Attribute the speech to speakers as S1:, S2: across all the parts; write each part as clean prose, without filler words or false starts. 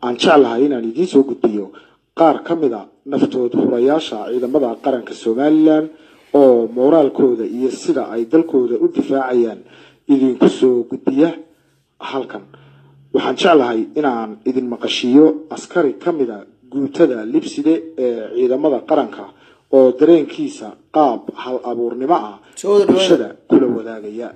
S1: aan jeclahay inaan idiin soo gudbiyo qaar ka mid a naftood hurayaasha ciidamada qaranka Somaliland oo moraalkooda iyo sida ay dalkooda u difaacayaan idinku soo gudbiya halkan. waxaan jeclahay inaan idin maqashiyo askari ka mid a guutada libside ee ciidamada qaranka oo dareenkiisa qaab hal abuurnimo ah bulshada kula wadaagaya.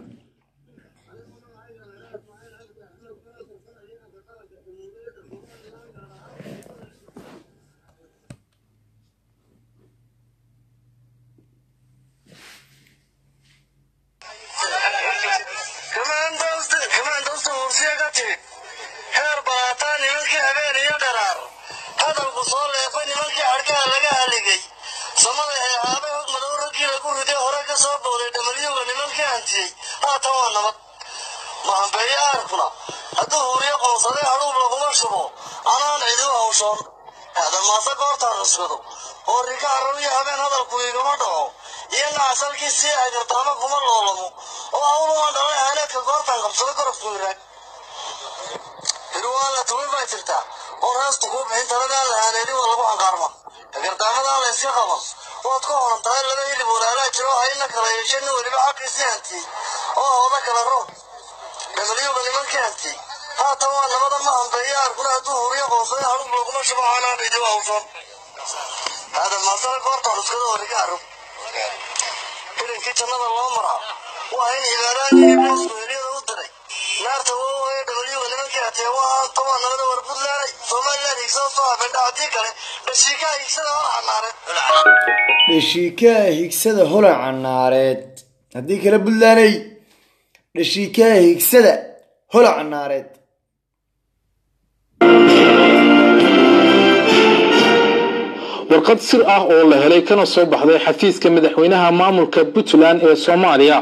S2: dhashiika higsada holaca naareed haddii kala budlaanay dhashiika higsada holaca naareed.
S3: warqad sir ah oo la helay kana soo baxday xafiiska madaxweynaha maamulka Puntland ee Soomaaliya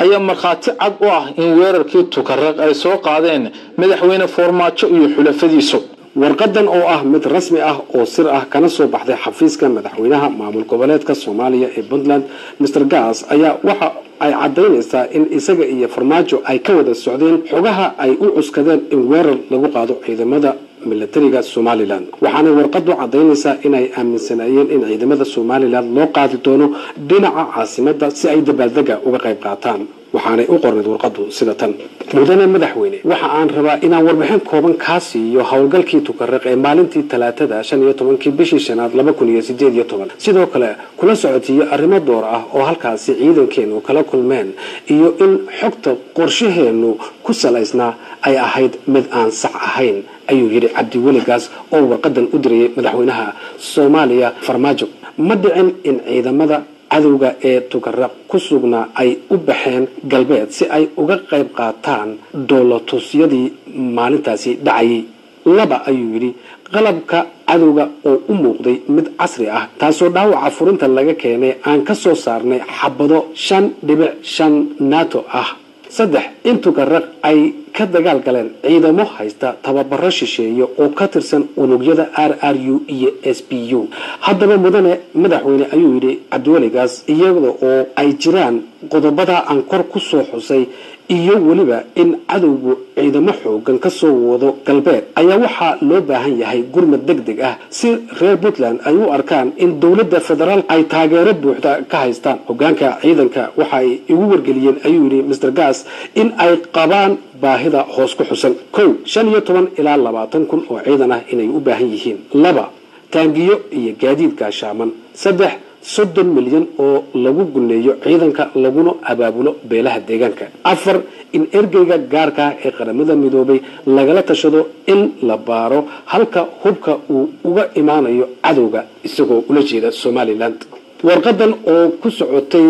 S3: ayaa markhaati cad u ah in weerarkii Tukaraq ay soo qaadeen madaxweyne Farmaajo iyo xulafadiisu.
S4: warqadan oo ah mid rasmi ah oo sir ah kana soo baxday xafiiska madaxweynaha maamul goboleedka Soomaaliya ee Puntland Mr. Gas ayaa waxa ay cadeynaysaa in isaga iyo Farmaajo ay ka wada socdeen xogaha ay u cuskadeen in weerar lagu qaado ciidamada militariga Somaliland. waxaana warqadu cadeynaysaa in ay aaminsanayeen in ciidamada Somaliland loo qaadi doono dhinaca caasimadda si ay dabaaldega uga qayb qaataan. waxaanay u qorneed warqadu sida tan: mudane madaxweyne, waxa aan rabaa inaan warbixin kooban ka siiyo howlgalkii Tukaraq ee maalintii Talaadada 15 bishii Shanaad 2018. sidoo kale kula socotiyo arrimo door ah oo halkaasi ciidankeenu kala kulmeen iyo in xogta qorshaheenu ku salaysnaa ay ahayd mid aan sax ahayn, ayuu yiri Cabdiweli Gaas oo warqadan u diray madaxweynaha Soomaaliya Farmaajo. ma dhicin in ciidamada cadowga ee Tukaraq ku sugnaa ay u baxeen galbeed si ay uga qayb qaataan dowlatusyadii maalintaasi dhacayay. laba, ayuu yiri, qalabka cadowga oo u muuqday mid casri ah taasoo dhaawaca furinta laga keenay aan ka soo saarnay xabado 5.5 NATO ah. 3, in Tukaraq ay ka dagaal galeen ciidamo haysta tababaro shisheeye oo ka tirsan unugyada RRU iyo SPU. haddaba mudane madaxweyne, ayuu yiri Cabdiweli Gaas, iyada oo ay jiraan qodobada aan kor ku soo xusay iyo waliba in cadowgu ciidamo xoogan ka soo wado galbeed ayaa waxa loo baahan yahay gurmad degdeg ah si reer Puntland ay u arkaan in dawladda federaal ay taageero buuxda ka haystaan. hogaanka ciidanka waxa ay ugu wargeliyeen, ayuu yiri Mr. Gas, in ay qabaan baahida hoos ku xusan. 15 ilaa 20 kun oo ciidan ah inay u baahan yihiin. 2, taangiyo iyo gaadiid gaashaaman. 3, 30 milyan oo lagu guneeyo ciidanka laguna abaabulo beelaha deegaanka. 4, in ergeyga gaarka ee qaramada midoobay lagala tashado in la baaro halka hubka uu uga imaanayo cadowga isagoo ula jeeda Somaliland. warqadan oo ku socotay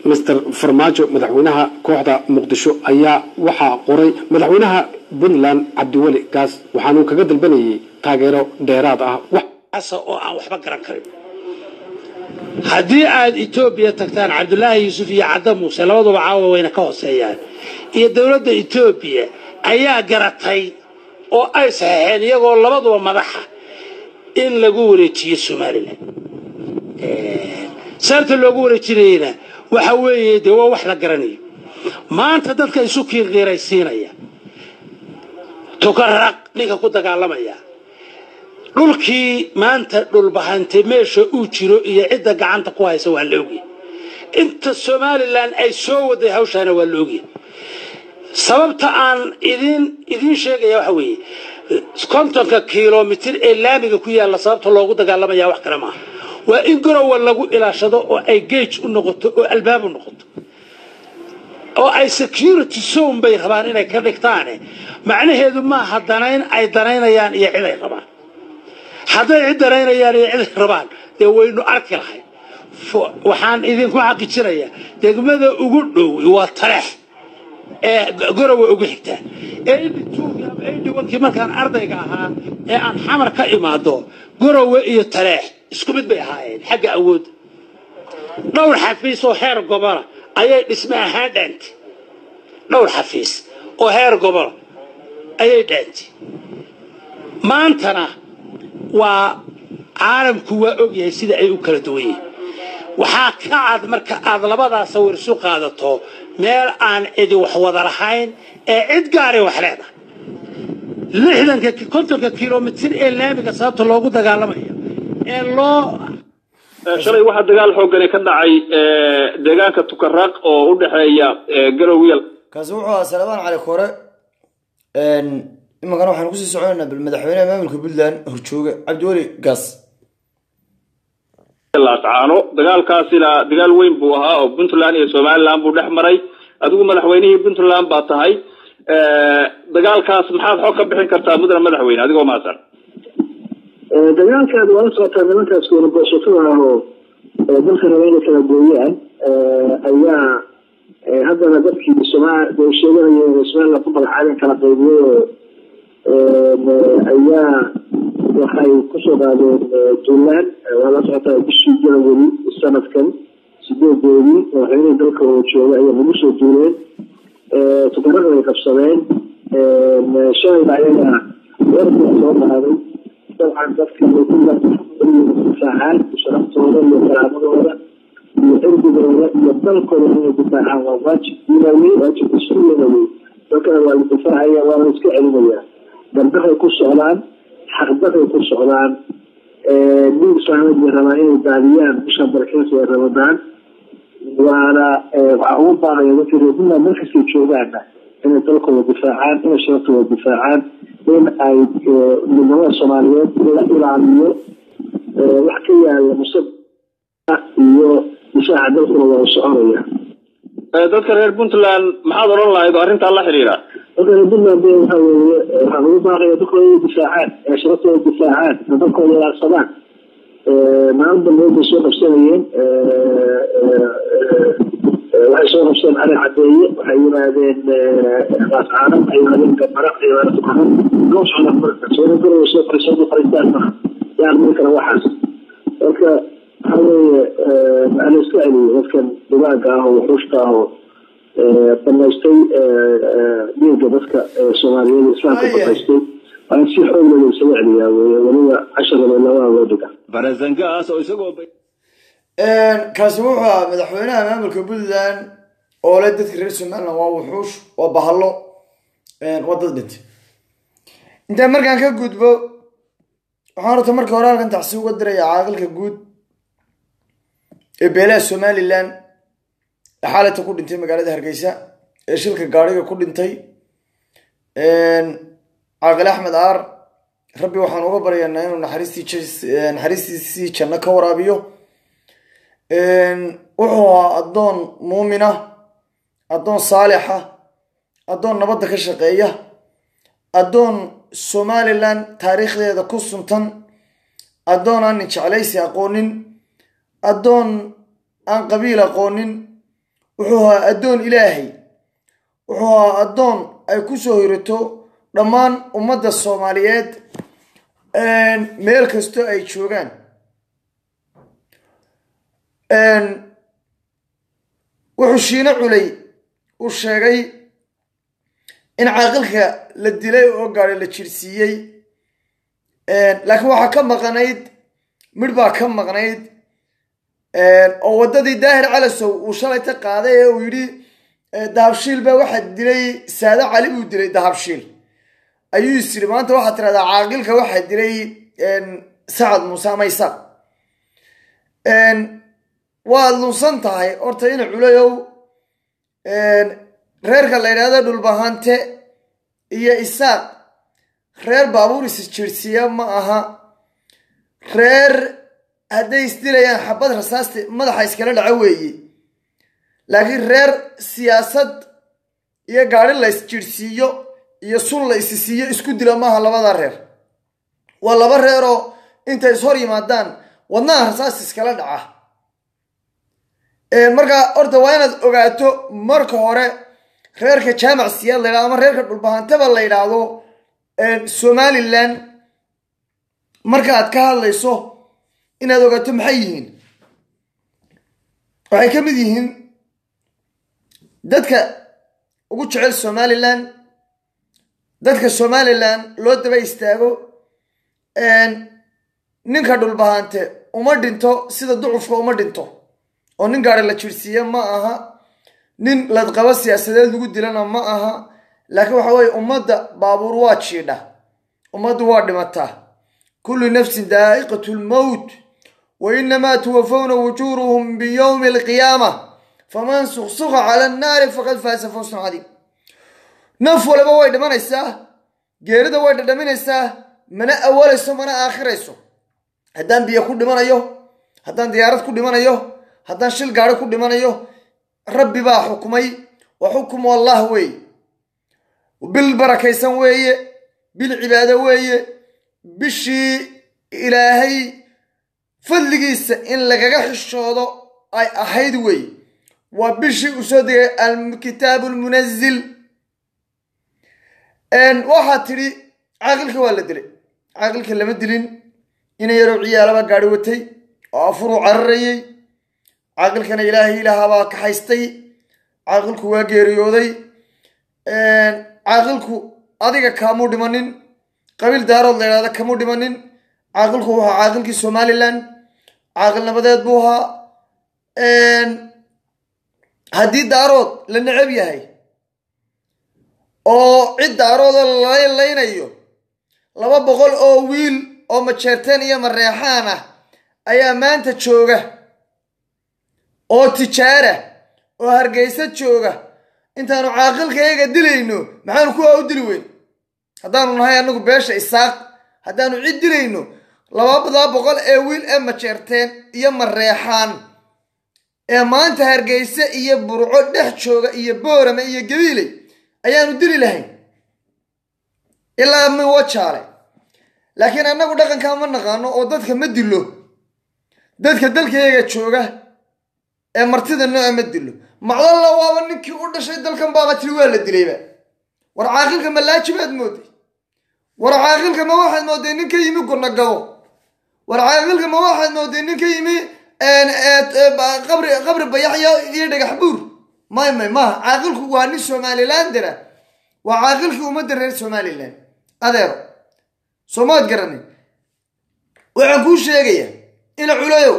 S4: Mr. Farmaajo madaxweynaha kooxda Muqdisho ayaa waxa qoray madaxweynaha Puntland Cabdiweli Gaas, waxaanu kaga dalbanayay taageero dheeraad ah
S5: oo aan waxba garan karin. haddii aad Ethiopia tagtaan, Cabdullaahi Yuusuf iyo Cadda Muuse labaduba caawa wayna ka hooseeyaan, iyo dawladda Ethiopia ayaa garatay oo ay saxeexeen iyagoo labaduba madaxa in lagu wareejiyo Somaliland. sababta loogu wareejinayna waxa weeye de waa wax la garanayo. maanta dadka isu kiirqiraysiinaya Tukaraq ninka ku dagaalamaya dhulkii maanta dhulbahantay meesha uu jiro iyo cidda gacanta ku haysa waa la ogyahay inta Somaliland ay soo waday hawshaana waa la ogyahay sababta aan idin sheegaya waxa weeye kontonka kiiloomitir ee laamiga ku yaala sababta loogu dagaalamaya wax kale maaha waa in garowa lagu ilaashado oo ay gauge u noqoto oo albaab u noqoto oo ay security zone bay rabaan inay ka dhigtaan macnaheedu ma hadanayn ay danaynayaan iyo cid ay rabaan hadday cid danaynayaan iyo cid ay rabaan dee waynu arki lahay waxaan idinku xaqiijinayaa degmada ugu dhow waa Taleex ee garowa ugu xigta ee markaan ardayga ahaa ee aan xamar ka imaado garowa iyo Taleex isku mid bay ahaayeen xagga awood dhowr xafiis oo heer gobol ayay dhisme ahaan dhaantay dhowr xafiis oo heer gobol ayay dhaantay maantana waa caalamku waa ogyahay sida ay u kala duwan yihiin waxaa ka cad marka aad labadaas sawir isu qaadato meel aan cidi wax wada lahayn ee cid gaar ah wax leedahay 60 kiiloomitir ee laamiga sababta loogu dagaalamayo ee loo
S6: shalay waxa dagaal xooggan ka dhacay deegaanka Tukaraq oo u dhaxeeya Garowe
S2: kaas wuxuu Salmaan Cali Kore imagana waxaan ku sii soconaynaa bil madaxweynaha maamulka Puntland horjooga Cabdiwali Gaas
S6: la taano dagaalkaasina dagaal weyn buu ahaa oo Puntland iyo Somaliland buu dhaxmaray adigu madaxweynihii Puntland baa tahay dagaalkaas maxaad xog ka bixin kartaa mudane madaxweyne adigoo maasan
S7: dagaalkaas waa soo taagnaantaas oo booshatada oo dalka rabeen kala gooyaan ayaa haddana dadkii Soomaaliya sheeganayeen Soomaaliya ku magacaabeen kala qaybiyo ayaa waxay ku soo qaadeen Puntland wala socota bishii January sanadkan sideedii waxay dalka oo jooga ayaa lagu soo duulay Tukaraq ay qabsadeen shalay ayaga warka soo qaaday طبعا dadka Puntland saacad shaqadooda iyo kalamadooda iyo ardayda iyo dalkooda inay difaacaan waa waajib diinay waajib iskuulay dadka waa difaacaya waa iska celinaya dalbahay ku socdaan xaqbahay ku socdaan nin saamid rabaa inay daadiyaan bisha barkeesa ee Ramadaan waana waxa uu baahay dadka Puntland markay joogaan inay dalkooda difaacaan inay shaqadooda difaacaan in ay midnimada Soomaaliyeed la ilaaliyo wax ka yaala musab iyo difaaca dalkooda oo soconaya
S6: dadka reer Puntland maxaad oran lahayd arrinta la xiriira
S7: dadka Puntland waxa weeye waxa uu baahay dalkooda difaacaan shaqadooda difaacaan dalkooda ilaashadaan maanta ay soo qabsanayeen waxay soo qabsan arrin cadeeye waxay yiraahdeen qaas caalam ay yiraahdeen maraq ay yiraahdeen goob soo marka soo galo soo fariistaan yaan marka waxaas marka hawee aan iska celiyo dadkan dibaaga ah oo xushta ah oo banaystay diinka dadka Soomaaliyeed islaamka banaystay aan si xoog leh u soo celiyaa waliba 10 loo dhiga
S6: barazangaas oo isagoo
S2: kaasi wuxuu madaxweynaha maamulka Puntland oo la dadka reer Somaliland waa wuxuush oo bahalo wadada dhintay inta markaan ka gudbo waxaan rabaa marka hore halkan taxsiin uga diray caaqilka guud ee beelaha Somaliland xaaladda ku dhintay magaalada Hargeysa ee shilka gaariga ku dhintay caaqil Axmed Aar rabbi waxaan uga baryaynaa inuu naxariistiisii janno ka waraabiyo wuxuu adoon muumina adoon saalixa adoon nabadda ka shaqeeya adoon Somaliland taariikhdeeda ku suntan adoon aan jeclaysi aqoonin adoon aan qabiil aqoonin wuxuu adoon Ilaahay wuxuu adoon ay ku soo hirato dhammaan ummadda Soomaaliyeed meel kasto ay joogaan wuxuu Shiina Culay u sheegay in caaqilka la dilay oo gaari la jirsiiyay laakiin waxa ka maqnayd midbaa ka maqnayd oo wadadii Daahir Calasow uu shalay ta qaaday ee uu yiri dahabshiil baa waxa dilay Saada Cali uu dilay dahabshiil ayuu isiri maanta waxa tirada caaqilka waxa dilay sacad muuse ama isaaq waad lunsan tahay horta ina culayow reerka la yidhaahdo dhulbahante iyo isaaq reer baabuur isjiirsiiya ma aha reer hadday isdilayaan xabad rasaasta madaxa iskala dhaco weeye laakiin reer siyaasad iyo gaari la isjiirsiiyo iyo sun la isisiiyo isku dila maaha labada reer waa laba reeroo intay ishor yimaadaan wadnaha rasaas iskala dhaca marka horta waa inaad ogaato marka hore reerka jaamac siyaad la yidhahdo ama reerka dhulbahantaba la yidhaahdo somalilan marka aad ka hadlayso inaad ogaato maxay yihiin waxay ka mid yihiin dadka ugu jecel somalilan dadka somalilan loo daba istaago ninka dhulbahante uma dhinto sida ducufka uma dhinto oo nin gaari la jirsiiye ma aha nin ladqabo siyaasadeed lagu dilana ma aha laakiin waxa weeye ummadda baabuur waa jiidha ummaddu waa dhimataa kullu nafsin daa'iqatu lmowt wa inamaa tuwafawna wujuuruhum biyowmi alqiyaama faman suqsuqa cala annaari faqad faasa fawsan cadiim naf waliba way dhimanaysaa geerida way dhadhaminaysaa mana awalayso mana aakhirayso haddaan biyo ku dhimanayo haddaan diyaarad ku dhimanayo haddaan shil gaari ku dhimanayo rabbi baa xukumay wa xukmu allah weeye bil barakaysan weeye bil cibaado weeye bishii ilaahay fadligiisa in lagaga xishoodo ay ahayd weeye waa bishii u soo degay alkitaabu almunazil waxaa tidhi caaqilka waa la dilay caaqilka lama dilin ina yarow ciyaalaba gaari watay oo afuruu cararayey caaqilkana ilaahay ilahabaa kaxaystay caaqilku waa geeriyooday caaqilku adiga kaamuu dhimanin qabiil daarood la yidhahda kamuu dhimanin caaqilku wuxuu caaqilkii somalilan caaqil nabadeed buu ahaa haddii daarood la necab yahay oo cid daarooda lalaynayo 200 oo wiil oo majeerteen iyo mareexaan ah ayaa maanta jooga oo tijaara oo hargeysa jooga intaanu caaqilkayaga dilayno maxaanu kuwa u dili weyn haddaanu nahay anagu beesha isaaq haddaanu cid dilayno 200 ee wiil ee majeerteen iyo mareexaan ee maanta hargeysa iyo burco dhex jooga iyo boorame iyo gabiiley ayaanu dili lahayn ilaa min wajaale laakiin annagu dhaqankaa ma naqaano oo dadka ma dilo dadka dalkayaga jooga ee martida nooca ma dilo macdalla waaba ninkii u dhashay dalkan baaba tiri waa la dilayba war caaqilka ma laajibaad mooday war caaqilka ma waxaad mooday ninka yimi gunagabo war caaqilka ma waxaad mooday ninka yimi qabri bayaxyo iyo dhagax buur may maaha caaqilku waa nin somalilandera waa caaqilkii ummadda reer somaliland adeero soomaad garanay waxaan kuu sheegaya ina culayow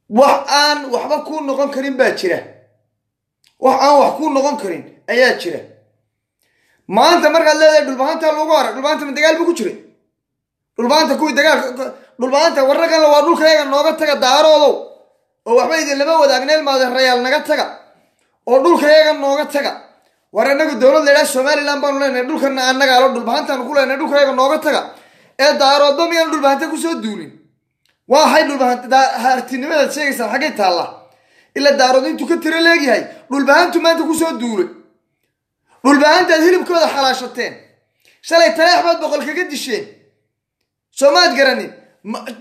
S2: wax aan waxba kuu noqon karin baa jira wax aan wax kuu noqon karin ayaa jira maanta markaad leedahay dhulbahanta lagu arag dhulbahanta ma dagaal buu ku jiray dhulbahanta kuwii dagaalka dhulbahanta warragan waa dhulkayaga nooga taga daaroodow oo waxba idin lama wadaagneel maada rayaal naga taga oo dhulkayaga nooga taga war anagu dowlad la yidhaha somaliland baanu leenahay dhulkana annaga alo dhulbahantaanu ku leenahay dhulkayaga nooga taga ee daaroodba miyaan dhulbahanta kusoo duulin waa hay dhulbahanta hartinimadaad sheegaysaa xaggay taalla ilaa daarood intuu ka tiro leegyahay dhulbahantu maanta kusoo duulay dhulbahantaad hilibkooda xalaashateen shalay talaax baad 100 kaga disheen soomaad garanin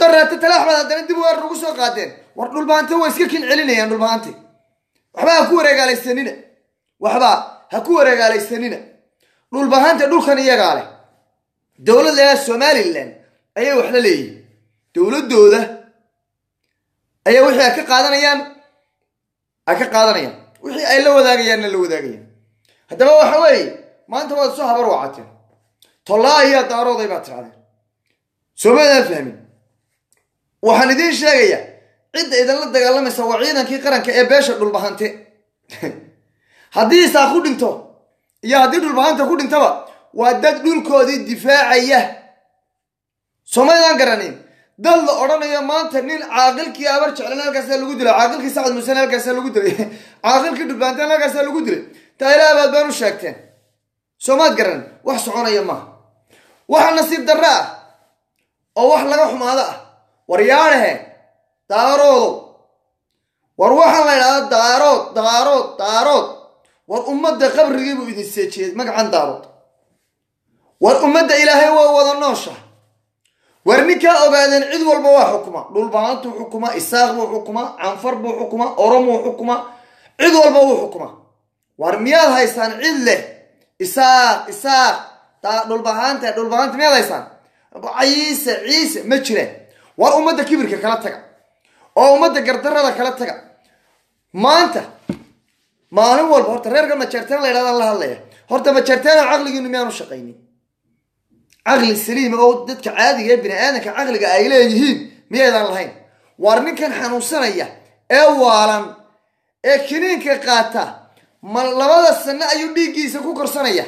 S2: daraata talaax baad haddana dib waar ugu soo qaadeen war dhulbahanta waa iska kin celinayaan dhulbahanta waxba ha ku wareegaalaysanina waxba ha ku wareegaalaysanina dhulbahanta dhulkan iyagaa leh dowlad leedaha somaliland ayay wax la leeyihin dowladooda ayaa wixii ay ka qaadanayaan wixii ay la wadaagayaanna la wadaagayaan haddaba waxa weeye maanta waad soo habar wacateen tollaa ayaa daarooday baad tirahdeen soomaadaan fahmin waxaan idiin sheegayaa cidda idinla dagaalamaysa waa ciidankii qaranka ee beesha dhulbahante haddii isaa ku dhinto iyo haddii dhulbahanta ku dhintaba waa dad dhulkoodii difaacaya Soomaaliyaan garanin dal la oranayo maanta nin caaqilkii abar jeclan halkaas lagu dilay caaqilkii Sacad Muuse halkaas lagu dilay caaqilkii Dhulbaantan halkaas lagu dilay taayilaa baad baan u sheegteen Soomaad garan wax soconaya ma wax nasiib darra oo wax laga xumaada waryaanahe daaroodo war waxa la yiraahdo daarood war ummadda qabrigii buu idin seejiyay magacan daarood war ummadda Ilaahay waa wada noosha war ninka ogaadeen cid walba waa xukuma Dhulbaantu xukuma Isaaq buu xukuma Anfar buu xukuma Oromo xukuma cid walba uu xukuma war miyaad haysaan cid leh Isaaq Dhulbaanta miyaad haysaan ciise ma jireen war ummadda kibirka kala taga oo ummadda gardarrada kala taga maanta maalin walba horta reerka ma jartaan la yiraahdo la hadlaya horta ma jartaan aqligiinu miyaanu shaqaynin aqli saliim oo dadka caadiga ee bini'aadanka aqliga ay leeyihiin miyaydaan lahayn war ninkan xanuunsanaya ee waalan ee kiniinka qaata ma labada sano ayuu dhiiggiisa ku korsanaya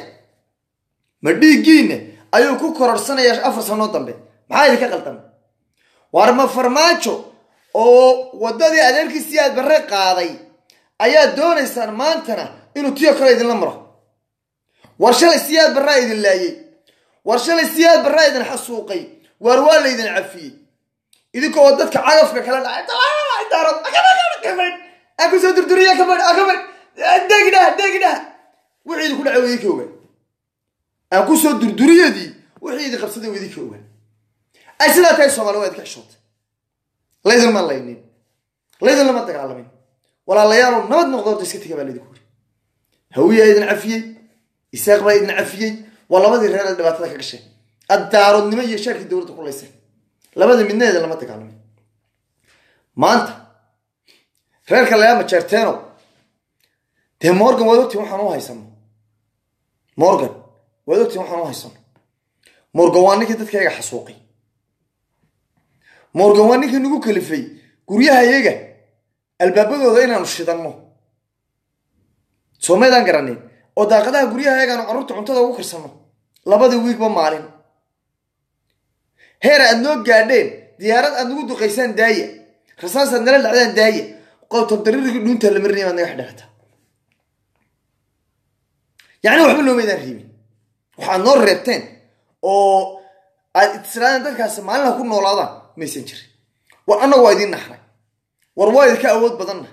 S2: ma dhiiggiina ayuu ku kororsanaya 4 sano dambe maxay idinka qaldan war ma farmaajo oo wadadii adeerkiisii aad barre qaaday ayaa doonaysaan maantana inuu tiyo kale idin la maro war shalay siyaad barre idin laayay war shalay siyaad barre idin xasuuqay war waa la idin cafiyay idinkoo dadka cagafka kala dhacay daarad aku soo durduriya kamar degna wixii idin ku dhacay idinka ogaa aku soo durduriyadii wixii idin qabsaday idinka ogaa ay sidaa tahay Soomaaliyeed ka xishood leedan ma leeynin leedan lama dagaalamin walaalayaal nabad noqdo iska tiga idinku hawiye idin cafiyay Isaaq baa idin cafiyay walabadii reer dhibaatada ka gashay adaarodnimo iyo shirkii dawladda ku leysay labada midneeda lama dagaalamin maanta reerka la ma jarteeno de Morgan wadogti waxaan u haysano Morgan waa ninkii dadkayga xasuuqay Morgan waa ninkii nagu kalifay guryahayaga albaabadooda inaanu shidanno Soomaalidan garanay oo daaqadaha guryahayaga aanu carruurta cuntada ugu karsano labada wiigba maalin heer aad noo gaadheen diyaarad aad nagu duqaysaan daaya rasaas aad nala dhacdaan daaya qowto daririgi dhunta la marnay naga xidhata يعني waxba loo meedan riibin waxa noo reebteen oo aad Israa'iil dadkaas maalin ku noolaadaan messenger war anagu waa idin naxray war waa idinka awood badanna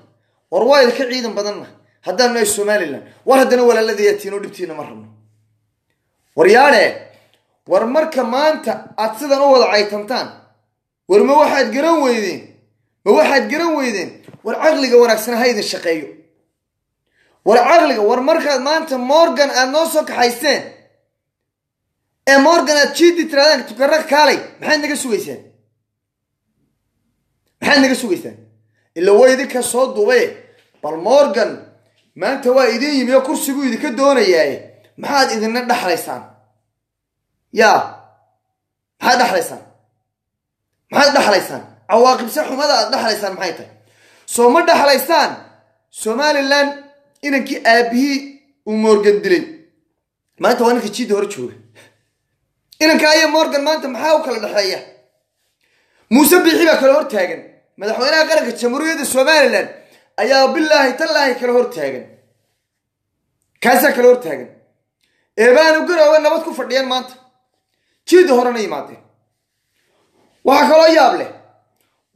S2: war waa idinka ciidan badanna haddana ay Soomaaliland war haddana walaaladaytiin oo dhibtiina ma rabno war yaale war marka maanta aad sidan u wada caytantaan war ma waxaad garan weydeen war aqliga wanaagsan ha idin shaqeeyo war aqliga war markaad maanta Morgan aad noo soo kaxayseen ee Morgan aad jiidi tiraadaan tukara kaalay maxaad naga sugaysaan illa way idinka soo duubay bal Morgan maanta waa idin yimi kursigu idinka doonayaa maxaad idinna dhaxlaysaan maxaad dhaxlaysaan cawaaqibsa xumada aad dhaxlaysaan maxay tahay soo ma dhaxlaysaan Somaliland inankii aabihii uu Morgan dilay maanta waa ninka jiida hor jooga inanka ay Morgan maanta maxaa u kala dhaxeeya Muuse Biixi baa kala hor taagan madaxweynaha qaranka Jamhuuriyadda Somaliland ayaa billahi tallaahi kala hor taagan kaasa kala hor taagan eebaan u garaawa nabad ku fadhiyaan maanta jiida horena yimaadeen waxa kale oo yaab leh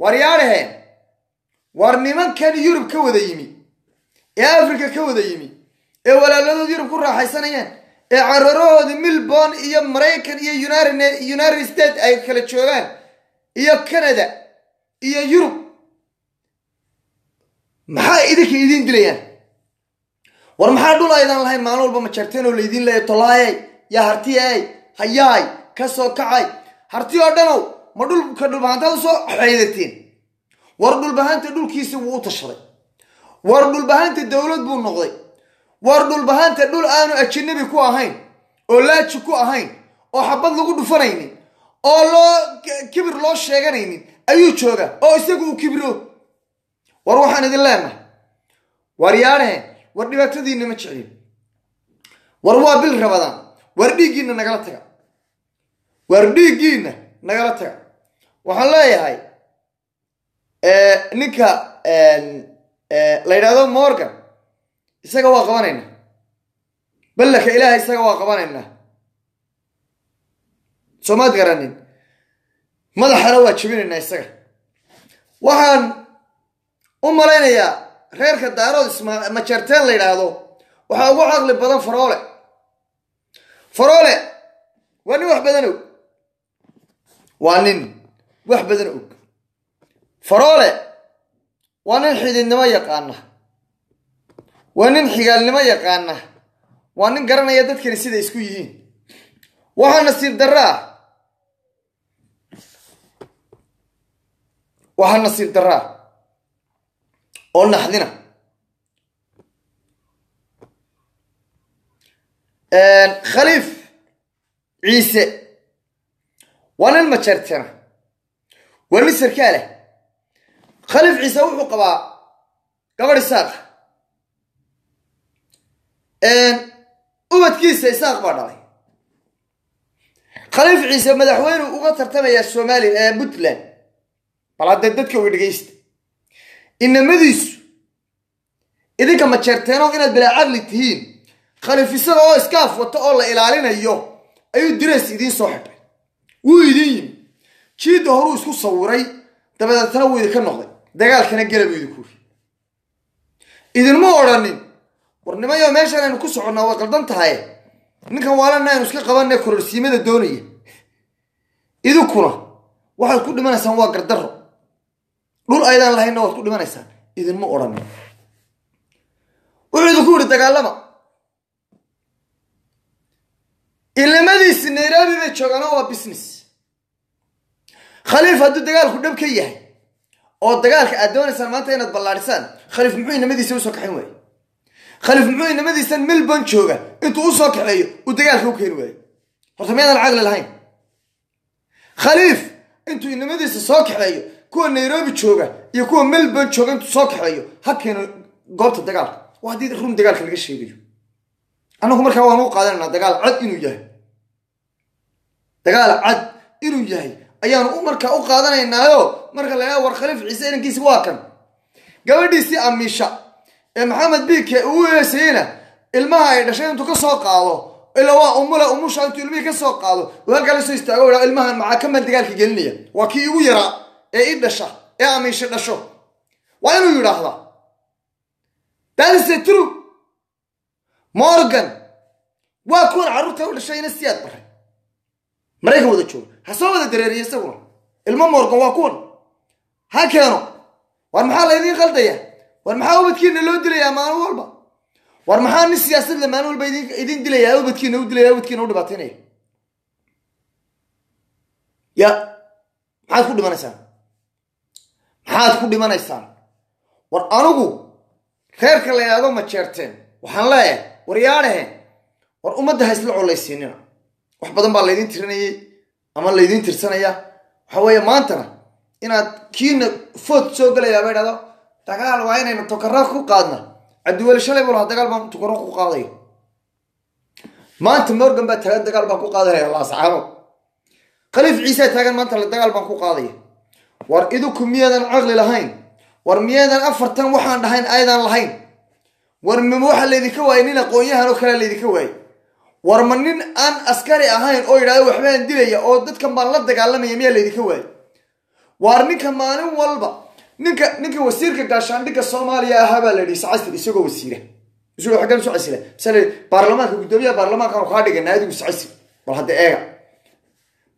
S2: war yaaraheen war nimankan Yurub ka wada yimi ee Afrika ka wada yimi ee walaaladooda Yurub ku raaxaysanayaan ee cararooda Melbourne iyo Mareykan iyo United States ay kala joogaan iyo Canada iyo Yurub maxay idin dilayaan war maxaa dhul aydan lahayn maalin walba ma jarteen oo leedin leeyahay tolaayay ya hartiyay hayay ka soo kacay harti oo dhanow ma dhulka dhulbahantada soo xaydateen war dhulbahanta dhulkiisa wuu u tashaday war dhulbahanta dawlad buu noqday war dhulbahanta dhul aanu ajnabi ku ahayn oo laaji ku ahayn oo xabad lagu dhufanaynin oo loo kibir loo sheeganaynin ayuu jooga oo isagu uu kibiro war waxaan idin leenahay war yaareen war dhibaatadiina ma jeclin war waa bil rabadaan war dhiigiina nagala taga war dhiigiina nagala taga waxaan leeyahay ninka la yidhaahdo Morgan isaga waa qabanayna ballaka ilaahay isaga waa qabanayna soomaad garanin madaxana waa jibinayna isaga waxaan u malaynayaa reerka daarood ma jarteen la yidhaahdo waxaa ugu caqli badan faroole waa nin wax badan og faroole waa nin xididnimo yaqaana waa nin xigaalnimo yaqaana waa nin garanaya dadkani sida isku yihiin waxaa nasiib daraa oo naxdina khaliif ciise waa nin majeertena waa nin sarkaale khaliif ciise wuxuu qabaa gabadh isaaq ubadkiisa isaaq baa dhalay khaliif ciise madaxweyne uga tartamaya Soomaaliya Puntland bal hadda dadka way dhageysta inamadiisu idinka ma jeerteeno inaad bilaa caqli tihiin khaliif isaga oo iskaaf wato oo la ilaalinayo ayuu direes idin soo xidhay wuu idin yimi jiida horuu isku sawiray dabadeetana wuu idinka noqday dagaalkana galab idinku idinma odhanin warnimayo meeshaan aynu ku soconnaa way qaldan tahay ninkan waalana aynu iska qabanay kororsiimada doonaya idinkuna waxaad ku dhimanaysaan waa gardarro dhul aydan lahaynna waad ku dhimanaysaan idinma odhanin wuxuu idinku yidhi dagaalama ilmadiisi Nairobi bay joogaan waa business khaliif hadduu dagaalku dhab ka yahay oo dagaalka aad doonaysaan maanta inaad ballaarisaan khaliif muxuu inamadiisa u soo kaxin waayay khaliif muxuu inamadiisa Melbourne jooga intuu u soo kaxeeyo uu dagaalka u keeni waayay horta miyaadan caqli lahayn khaliif intuu inamadiisa soo kaxeeyo kuwa Nairobi jooga iyo kuwa Melbourne jooga intuu soo kaxeeyo ha keeno goobta dagaalka waa haddii run dagaalka laga sheegayo anagu markaa waan u qaadanayna dagaal cad inuu yahay ayaan u markaa u qaadanaynaayo marka la war khaliif ciise inankiisa waa kan gabadhiisii amiisha ee maxamed biike uu yeesayna ilmaha ay dhashay intuu ka soo qaado ila waa umusha intuu ilmihii ka soo qaado waa kala soo istaago ilmahan maxaa ka meel dagaalka gelinaya waa kii ugu yaraa ee i dhasha ee amiisha dhasho waa inuu yidhaahdaa that is true Morgan waa kuwan carruurta u dhashayna siyaad baray maraykan wada joogo ha soo wada dareeriya isaguna ilmo Morgan waa kuwan ha keeno war maxaa la idin qaldaya war maxaa ubadkiina loo dilayaa maalin walba war maxaa nin siyaasad la maalin walba idin dilayaa ubadkiina u dhibaateynaya ya maxaad ku dhimanaysaan war anigu reerka la yiraahdo ma jeerteen waxaan leeyahay war yaadheen war ummadda ha isla colaysiinina wax badan baa laydin tirinayay ama laydin tirsanaya waxa weeye maantana inaad kiina food soo galayaa bay dhahdo dagaal waa inaynu tokarra ku qaadna cabdiweli shalay buu dagaal baan tokarra ku qaaday maanta Morgan baa tagan dagaal baan ku qaadaya la saxaabo khaliif ciise tagan maanta la dagaal baan ku qaadaya war idinku miyadan aqli lahayn war miyadan afartan waxaan dhahayn aydan lahayn war ma waxa leedika waay nin aqoonyahan oo kale leedika waay war ma nin aan askari ahayn oo yiraahdo waxbaan dilaya oo dadkan baan la dagaalamaya miyaa leedika waay war ninka maalin walba ninka wasiirka gaashaandhigga Soomaaliya ahaa baa la yidhi sacasir isagoo wasiira isagoo xagan soo casila misal baarlamaanka gudoomiyaha baarlamaanka uu ka dhigay naadigu sacasir bal hadda eega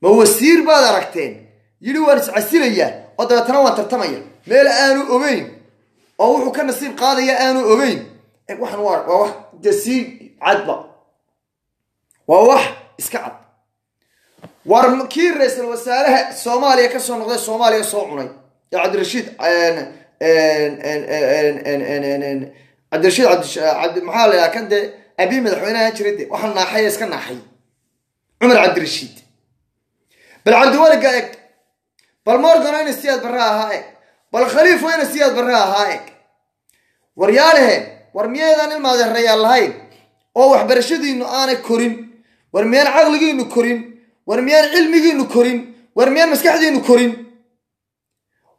S2: ma wasiir baad aragteen yiri war sacasilaya oo dabeetana waan tartamaya meel aanu ogeyn oo wuxuu ka nasiib qaadaya aanu ogeyn waxan waa wax dasi cadba waa wax iska cad war kii ra'iisul wasaaraha Soomaaliya ka soo noqday Soomaaliya soo cunay Cabdirashiid عبد محال يا كنده أبي مدحونا هجرده وحنا ناحية سكن ناحية عمر عبد الرشيد بالعبد ولق هيك بالمورغان وين السياد براها هيك بالخليفة وين السياد براها هيك ورياله ورميان الماضي الريال هاي أو وحبرشدي إنه أنا كورين ورميان عقلي إنه كورين ورميان علمي إنه كورين ورميان مسكحدي إنه كورين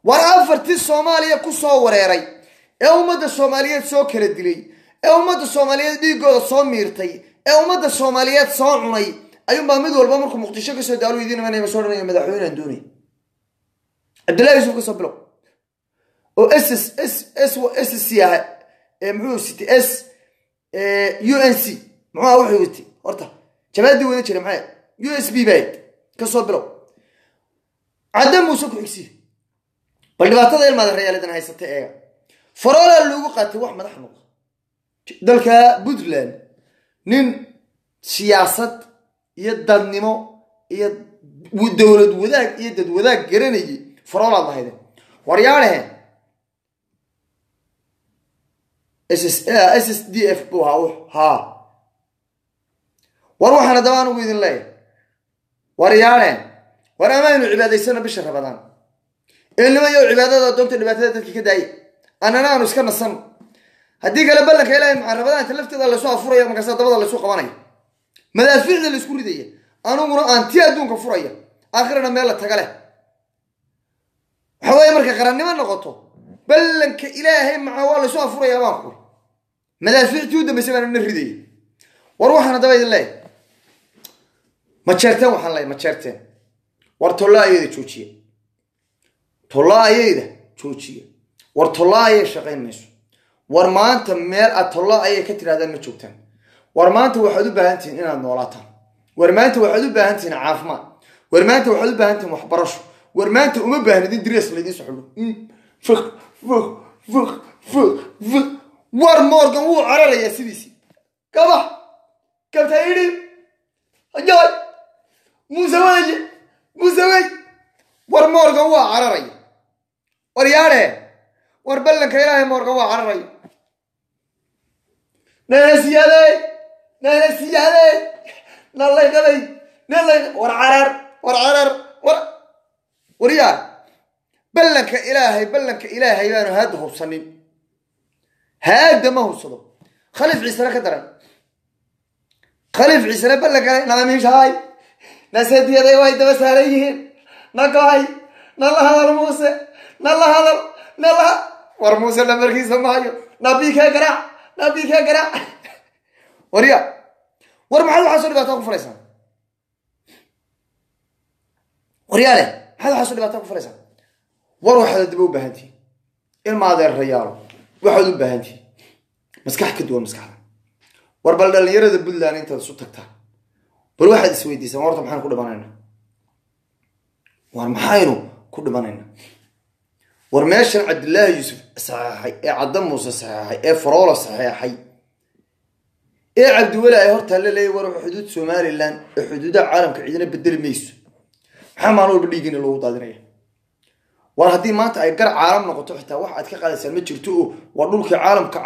S2: وأفرت الصومالية كسو وريري أمد الصومالية سو كردلي أمد الصومالية دي قول صوميرتي أمد الصومالية صاعني أيوم بامد والبامركم مقتشة كسو دارو يدين من يمسورنا يمدحوين عندوني عبد الله يوسف كسو بلو او اس سياحة معو سيتي اس يو ان سي معو وحي وتي horta jamaadi wada jiray maxay USB bayd ka soo bilo cadam uu soo xigsi bal dhibaatada ilmaada reeyaladan haysatay ee farola lagu qaatay wax madax noqdo dalka Puntland nin siyaasad iyo dadnimo iyo dawlad wadaag iyo dad wadaag garanayay farola lahayd waryaanahe SSDF buu haa وروحنا دوان ويدين الله وريالين ورأمانو عباديسنا بشر رمضان إنما يو عبادة دونت العبادات كداي أنا نانو سكرنا الصن هديك على بالك إلهي مع رمضان تلفت ذا اللي سوى فرية مكسات ضبط اللي سوى قواني ماذا فعل اللي سكوري دي أنا مرة أنتي أدونك فرية آخرنا ميلا تقاله حواي مركا قراني ما نغطو بلنك إلهي مع والله سوى فرية ماكو ماذا فعل جودة بسيبنا النردي وروحنا دوان الله ما تشرتين وحن الله ما تشرتين ورطلا أيده تشوشية طلا أيده تشوشية ورطلا أيه شقين مشو ورمان تميل أطلا أيه كتير هذا المشوكتين ورمان توحدوا بهانتين إن النولاتهم ورمان توحدوا بهانتين عافما ورمان توحدوا بهانتين محبرش ورمان تقوم بهانتين دريس اللي دي سحلو فخ فخ فخ فخ فخ ورمورغان هو عرر يا سيدي كذا كم تايري أجاي موسوي ورمورغان هو عرري ورياله وربلن كيراي مورغان هو عرري ناسيالي نالله ورعرر وريال بلنك إلهي بانو هاده بصنين هاده ما هو صدو خليف عيسى كدران خليف عيسى بلنك ناميش هاي نسيت يدي وايد بس عليهن نقاي نالله هذا موسى نالله ورموسى لمركي سمايو نبيك قرع وريا ورمحل حصل باتاكو فريسان ورياله هذا حصل باتاكو فريسان وروح هذا دبو بهنتي الماضي الريال وحدو بهنتي مسكح كدوا مسكح وربل دليرد البلدان انت سو تغتا بل واحد سويدي سمورته maxaan ku dhamanayna war maxaynu ku dhamanayna war meeshan Cabdullaahi Yuusuf saxay ee Cadam Muuse saxay ee Faroolo saxay ee Cabdi ay horta la leeyahay war xuduud Soomaaliland ee xuduuda caalamka cidina bedel mayso maxaa maano badhigin loo daadinaya war hadii maanta ay gar caalam noqoto xitaa wax aad ka qaadaysan ma jirto war dhulka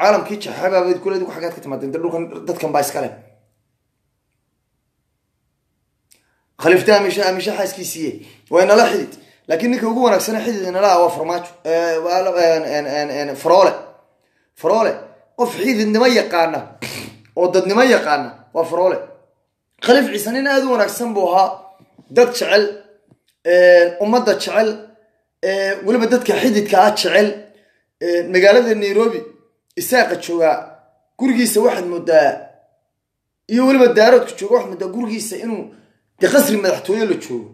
S2: caalamkii jaxabaabad kuleed ku xagaad ka timaadeen dhulkan dadkan baa iska leh خليفته مش حاسكيسيه وين لا حديد لكن نك ugu wanaagsan xididina la waa farmaajo ان فرولة qof xididnimo yaqaana oo dadnimo yaqaana waa فرولة خليف ciisanina aad u wanaagsan buu ahaa dad jecel ummadda jecel waliba dadka xididka ah jecel magaalada Nairobi isaaqa jooga gurigiisa waxad moodaa iyo waliba daaradku jooga wax moodaa gurigiisa inuu قصر مدحتويه لو جوو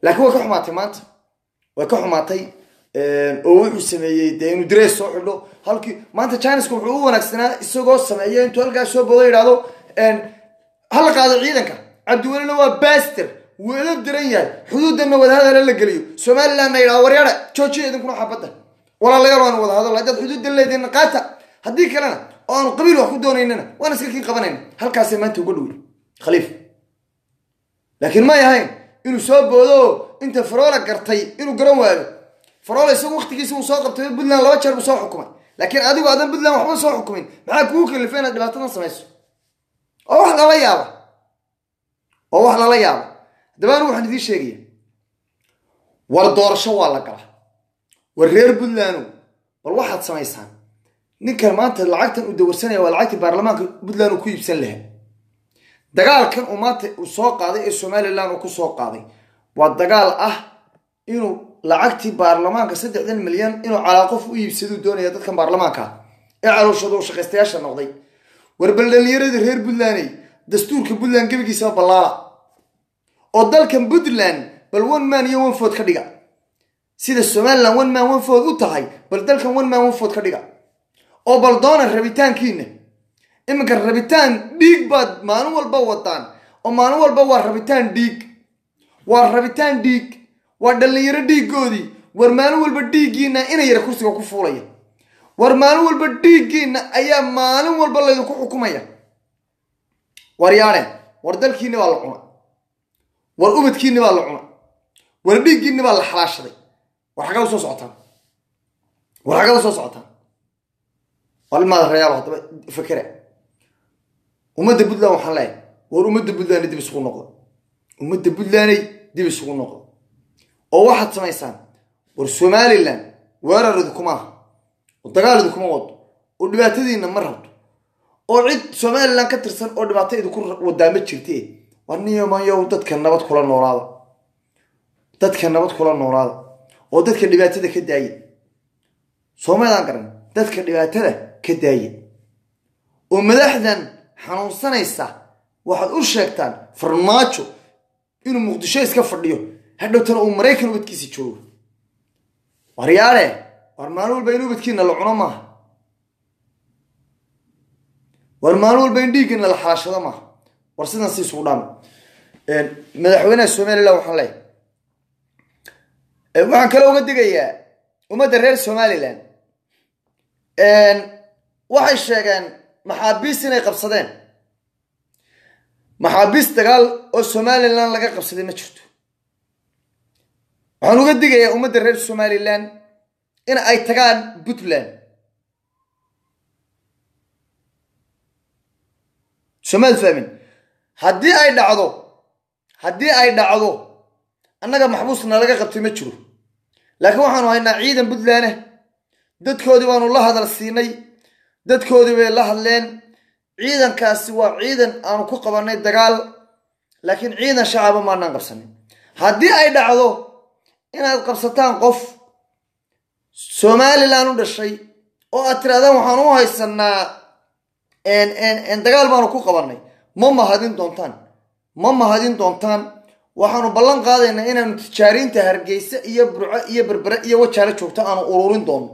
S2: لكن waa ka xumaatay maanta way ka xumaatay oo wuxuu sameeyay deenu dress soo xidho halkii maanta Chinese-ku wuxuu u wanaagsanaa isagoo sameeyay intuu halka soo bodo yiraahdo hal qaado ciidanka Cabdiwelina waa baaster wada diran yahay xuduudana wada hadal la galiyo Soomaaliland ay wariyada joojiye idinkuna xabada walaalayaal waan wada hadal dad xuduud leedin qaata hadii kalena oo qabiil wax ku doonaynana waan iska kii qabanayna halkaas maanta ugu dhow khaliif لكن ما يهين إنه سببه أنت فراولة قرطي إنه قروه فراولة يسوي وقت كيسو مساقب تبي بدنا لا بتشر مساق حكومة لكن أديك بعدين بدنا محمد مساق حكومين معك كوك اللي فينا دلاتنا سميسو أو واحد لا يابا دبان روح ندي شيء والدور شو والله كله والرير بدلانو والواحد سميسان نكر ما أنت العقد ودور سنة والعقد برلمان بدلانو كويب سنة دقال كان أمات وسوق قاضي الصومالي لانو كسوق قاضي والدجال إنه لعقتي برلمانك 3 مليون إنه على قف ويبسدوا الدنيا تدخل برلمانك إعلو شدوا شقستياش النقدي وربلن يرد هير بلاني دستور كبلان قبل يسوى بالله ودل كان بدلان بل ون مان يوم فوت خديقة سيد السومال لان ون مان ون فوت وطهي بل دل كان ون مان ون فوت خديقة أو بلدان الربيتان كينه إما كان الربيتان ديك باد مانو البوطان أو مانو البو الربيتان ديك والربيتان ديك ودل يرد ديك قودي ورمانو البديكينا إنا يركوسي وكفوليا ورمانو البديكينا أيام مانو البلا يدكو حكومية وريانه وردل كيني والعنا والأمد كيني والعنا ورديك كيني والحلاش دي وحاجة وصوص عطان وحاجة وصوص عطان والما الريال هذا فكرة ومد بدلا وحلاي ومد بدلا دي بسقون نقطة ومد بدلا دي بسقون نقطة أو واحد سميسان والسومالي لان ورا ردكما والدجال ردكما وض والدباتة إن مرة وعد سومالي لان كترسل والدباتة يذكر ودامت شرتيه واني ما يو تذكر نبض كل النوراد تذكر نبض كل النوراد وتذكر دباتة كداي سومالي لان كرن تذكر دباتة كداي ومدحدا حنوصنا يسا واحد أرشكتان فرماتشو إنه مقدشة يسكفر ليه هذا ترى أمريكا بتكيس يشوف ورياله ورمانو البينو بتكين العلماء ورمانو البين ديكن الحاشة ما ورسنا سي سودان مدحونا السومالي لو حلي وعن كلو قد جاية وما درير السومالي لان واحد شاكان محابيسنا يقبصدين محابيس تقال السومالي لان لقى قبصدين ما شفتو waxaan uga digayaa ummadda reer Somaliland in ay tagaan Puntland Somal fahmin haddii ay dhacdo annaga maxbuusna laga qabtay ma jiro laakiin waxaanu haynaa ciidan Puntland dadkoodii baanu la hadal siinay dadkoodii way la hadleen ciidankaasi waa ciidan aanu ku qabanay dagaal laakiin ciidan shacab ma aanan qabsanin haddii ay dhacdo inaad qabsataan qof Somaliland u dhashay oo aad tiraadaan waxaan u haysanaa dagaal baanu ku qabanay ma mahadin doontaan waxaanu ballan qaadaynaa inaanu tijaariinta Hargeysa iyo Burco iyo Berbera iyo Wajaale joogto aanu ururin doono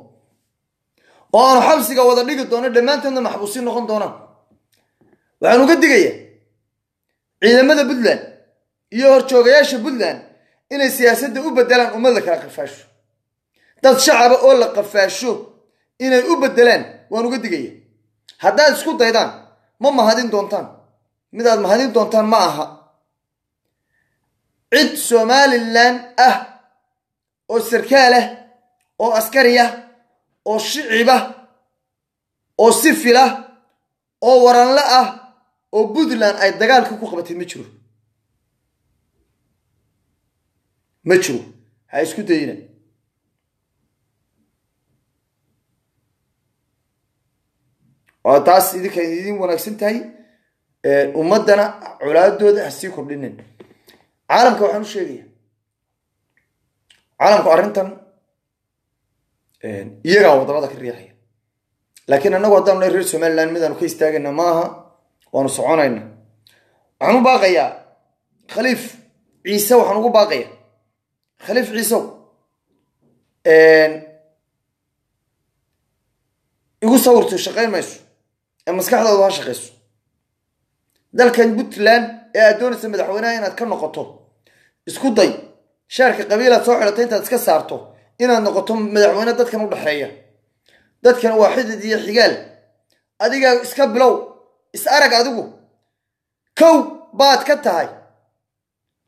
S2: oo aanu xabsiga wada dhigi doono dhamaantoodna maxbuusin noqon doonaan waxaan uga digayaa ciidamada Puntland iyo horjoogayaasha Puntland inay siyaasadda u bedelaan ummadda kala qafaasho dad shacab oo la qafaasho inay u bedelaan waan uga digaya haddaad isku daydaan ma mahadin doontaan midaad mahadin doontaan ma aha cid Somaliland oo sarkaal oo askari oo shicib oo sifil oo waranla oo Puntland ay dagaalka ku qabatay ma jiro ha isku dayina oo taas idin wanaagsan tahay ummadana culaadooda ha sii kordhinin caalamka waxaan u sheegayaa caalamku arrintan iyagaa wadamada ka riixaya laakiin annagu haddaan reer Somaliland midaanu ka istaagayna maaha waanu soconayna waxaan u baaqayaa khaliif ciise waxaan ugu baaqayaa خليف عيسو يقول صورته شقين ماشي المسكحة ده شقيسو ده كان بوتلان أدونس مدحونا هنا كان نقطه اسكو ضي شارك قبيلة صاحلتين تتكسرته هنا نقطهم مدحونا ده كانوا بحرية ده كان واحد دي حجال أديك اسكبلو اسأرق أدوكو كو بعد كتهاي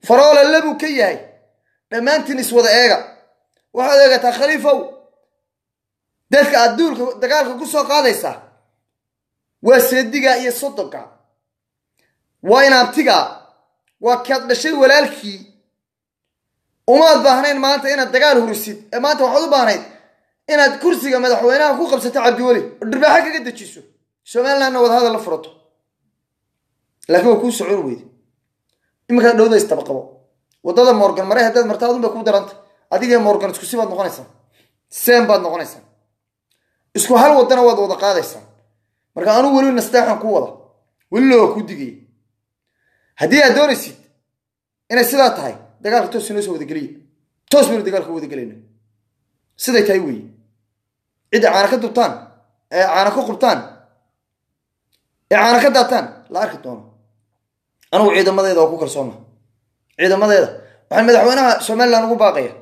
S2: فرال اللبو كيهاي dhammaantiin iswada eega waxaad eegataa khaliifow dadka adduunka dagaalka ku soo qaadaysa waa seediga iyo sodonka waa inaabtiga waa kaad dhashay walaalkii umaad baahnayn maanta inaad dagaal hurisid maanta waxaad u baahnayd inaad kursiga madaxweynaha ku qabsato Cabdiweli oo dhirbaaxa kaga dejiso Somalilandna wada hadal la furato laakiin waa ku socon weyd imika dhowda istabaqabo wadada Morgan maray haddaad martaa adun bay ku daranta adiga Morgan isku sibaad noqonaysaa same baad noqonaysaa isku hal wadana waad wada qaadaysaa marka anu wali nasteexan ku wada wali loo ku digay haddii aad doonaysid inay sidaa tahay dagaalka toos inoo soo wada geliya toos baynu dagaalka wada gelayna siday tahay weeye cidda caana ka dubtaan ee caana ka qubtaan ee caana ka daataan la arki doono anugu ciidamadeeda oo ku kalsoona ciidamadeeda waxaan madaxweynaha Soomaaliland ugu baaqaya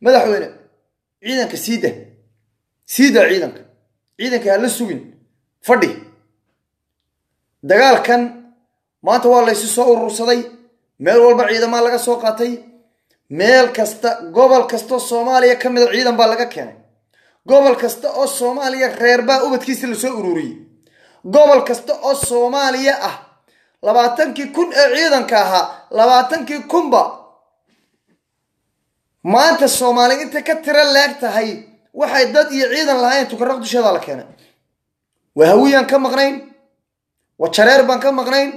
S2: madaxweyne ciidanka siida ciidanka hala sugin fadhi dagaalkan maanta waa la isu soo urursaday meel walba ciidamada laga soo qaatay meel kasta gobol kasta Soomaaliya kamid ah ciidan baa laga keenay gobol kasta oo Soomaaliya reer baa ubadkiisa la soo ururiyay gobol kasta oo Soomaaliya ah 20,000 ee ciidanka ahaa 20,000 ba maanta Soomaaliya inta ka tira leeg tahay waxay dad iyo ciidan lahayn tukaraq dusheeda la keenay waa hawiyaan ka maqnayn waa jareer baan ka maqnayn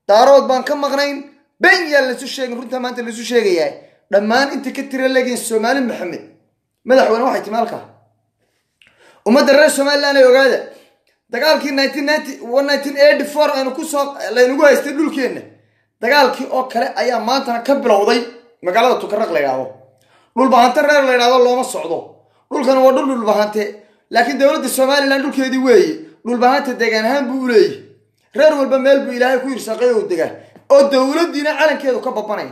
S2: daarood baan ka maqnayn been yaa la soo sheegay runta maanta la soo sheegayay dhammaan inta ka tira leegin Soomaali Maxamed madaxweyne waxay timaalka ummadda reer Soomaaliland ay ogaada dagaalkii 1984 aynu ku soo laynagu haystay dhulkeena dagaalkii oo kale ayaa maanta ka bilowday magaalada tukaraq la yiraahdo dhul bahanta reer la yiraahdo looma socdo dhulkan waa dhul bahante laakiin dawladda Soomaaliland dhulkeedii weeye dhul bahanta deegaan ahaan buu leeyahay reer walba meel buu Ilaahay ku irsaaqay oo degaan oo dawladdiina calankeedu ka babanay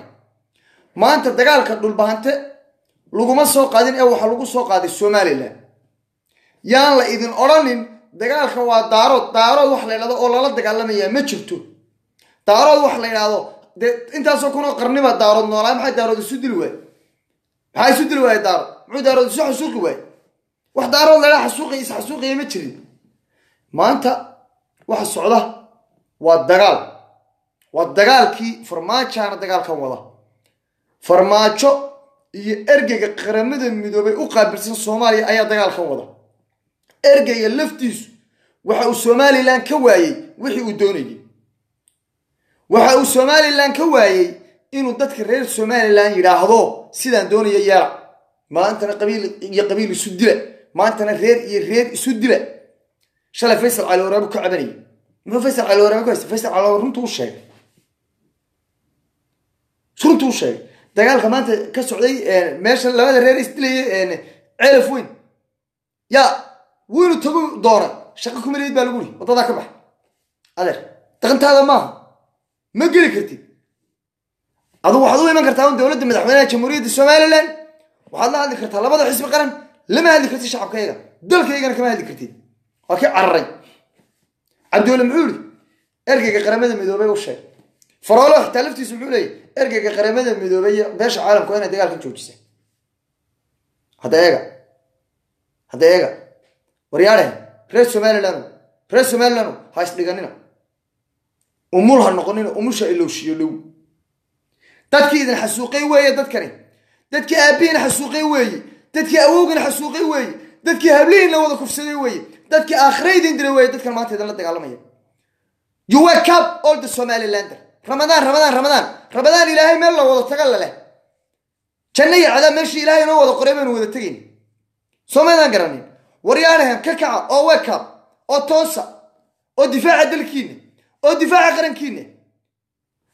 S2: maanta dagaalka dhul bahante laguma soo qaadin ee waxa lagu soo qaaday Soomaaliland yaan la idin oranin dagaalka waa daarood wax la yiraahdo oo lala dagaalamaya ma jirto daarood wax la yiraahdo intaas oo kuna qarniba daarood noolaa maxay daarood isu dil waay daarood muxuu daarood isu xasuuqi waay wax daarood la xasuuqi ma jirin maanta waxa socda waa dagaalkii farmaajo dagaalkan wada farmaajo iyo ergeyga qaramada midoobay u qaabilsan Soomaaliya ayaa dagaalkan wada ergeyga laftiisu waxa uu Soomaaliland ka waayay wixii uu doonayay waxa uu Soomaaliland ka waayay inuu dadka reer Soomaaliland yiraahdo sidaan doonaya yaa maantana qabiil isu dila maantana reer isu dila shalay Faysal Cali Waraabe ku cabanay ma Faysal Cali Waraabe ku Faysal Cali Waraabe runtu sheeg dagaalka maanta ka socday meesha labada reer isdilayay ceelaf weyn ya wiilu tagu doona shaqo kumireed baa lagu yiri wadada ka bax adeer taqantaada ma geli kartid adu waxaad u iman kartaa dawladda madaxweynaha jamhuuriyadda Soomaaliland waxaad la hadli kartaa labada xisbi qaran lama hadli kartid shacabkayga dalkaygana kama hadli kartid waa ka cararay Cabdulla Muuli ergeyga qaramada midoobay u sheeg faraalo xitaa laftiisu wuxuu leeyahay ergeyga qaramada midoobay beesha caalamku inay dagaalka joojisay hada eega waryaale reer Soomaaliland ha isdhiganina umul ha noqonina umusha ilowshiyo low dadkii idin xasuuqay weeye dadkii aabiina xasuuqay weeye dadkii awowgina xasuuqay weeye dadkii habliina wada kufsaday weeye dadkii aakhiraydin diray weeye dadkan maanta idin la dagaalamaya you wake up all the Somalilander Ramadan Ilaahay meel la wada tagal leh jannada cadaab meeshii Ilaahay noo wada qoray baynu wada tagin Soomaaliland garanin waryaanahan ka kaca oo wake up oo toosa oo difaaca dalkiina oo difaaca qarankiina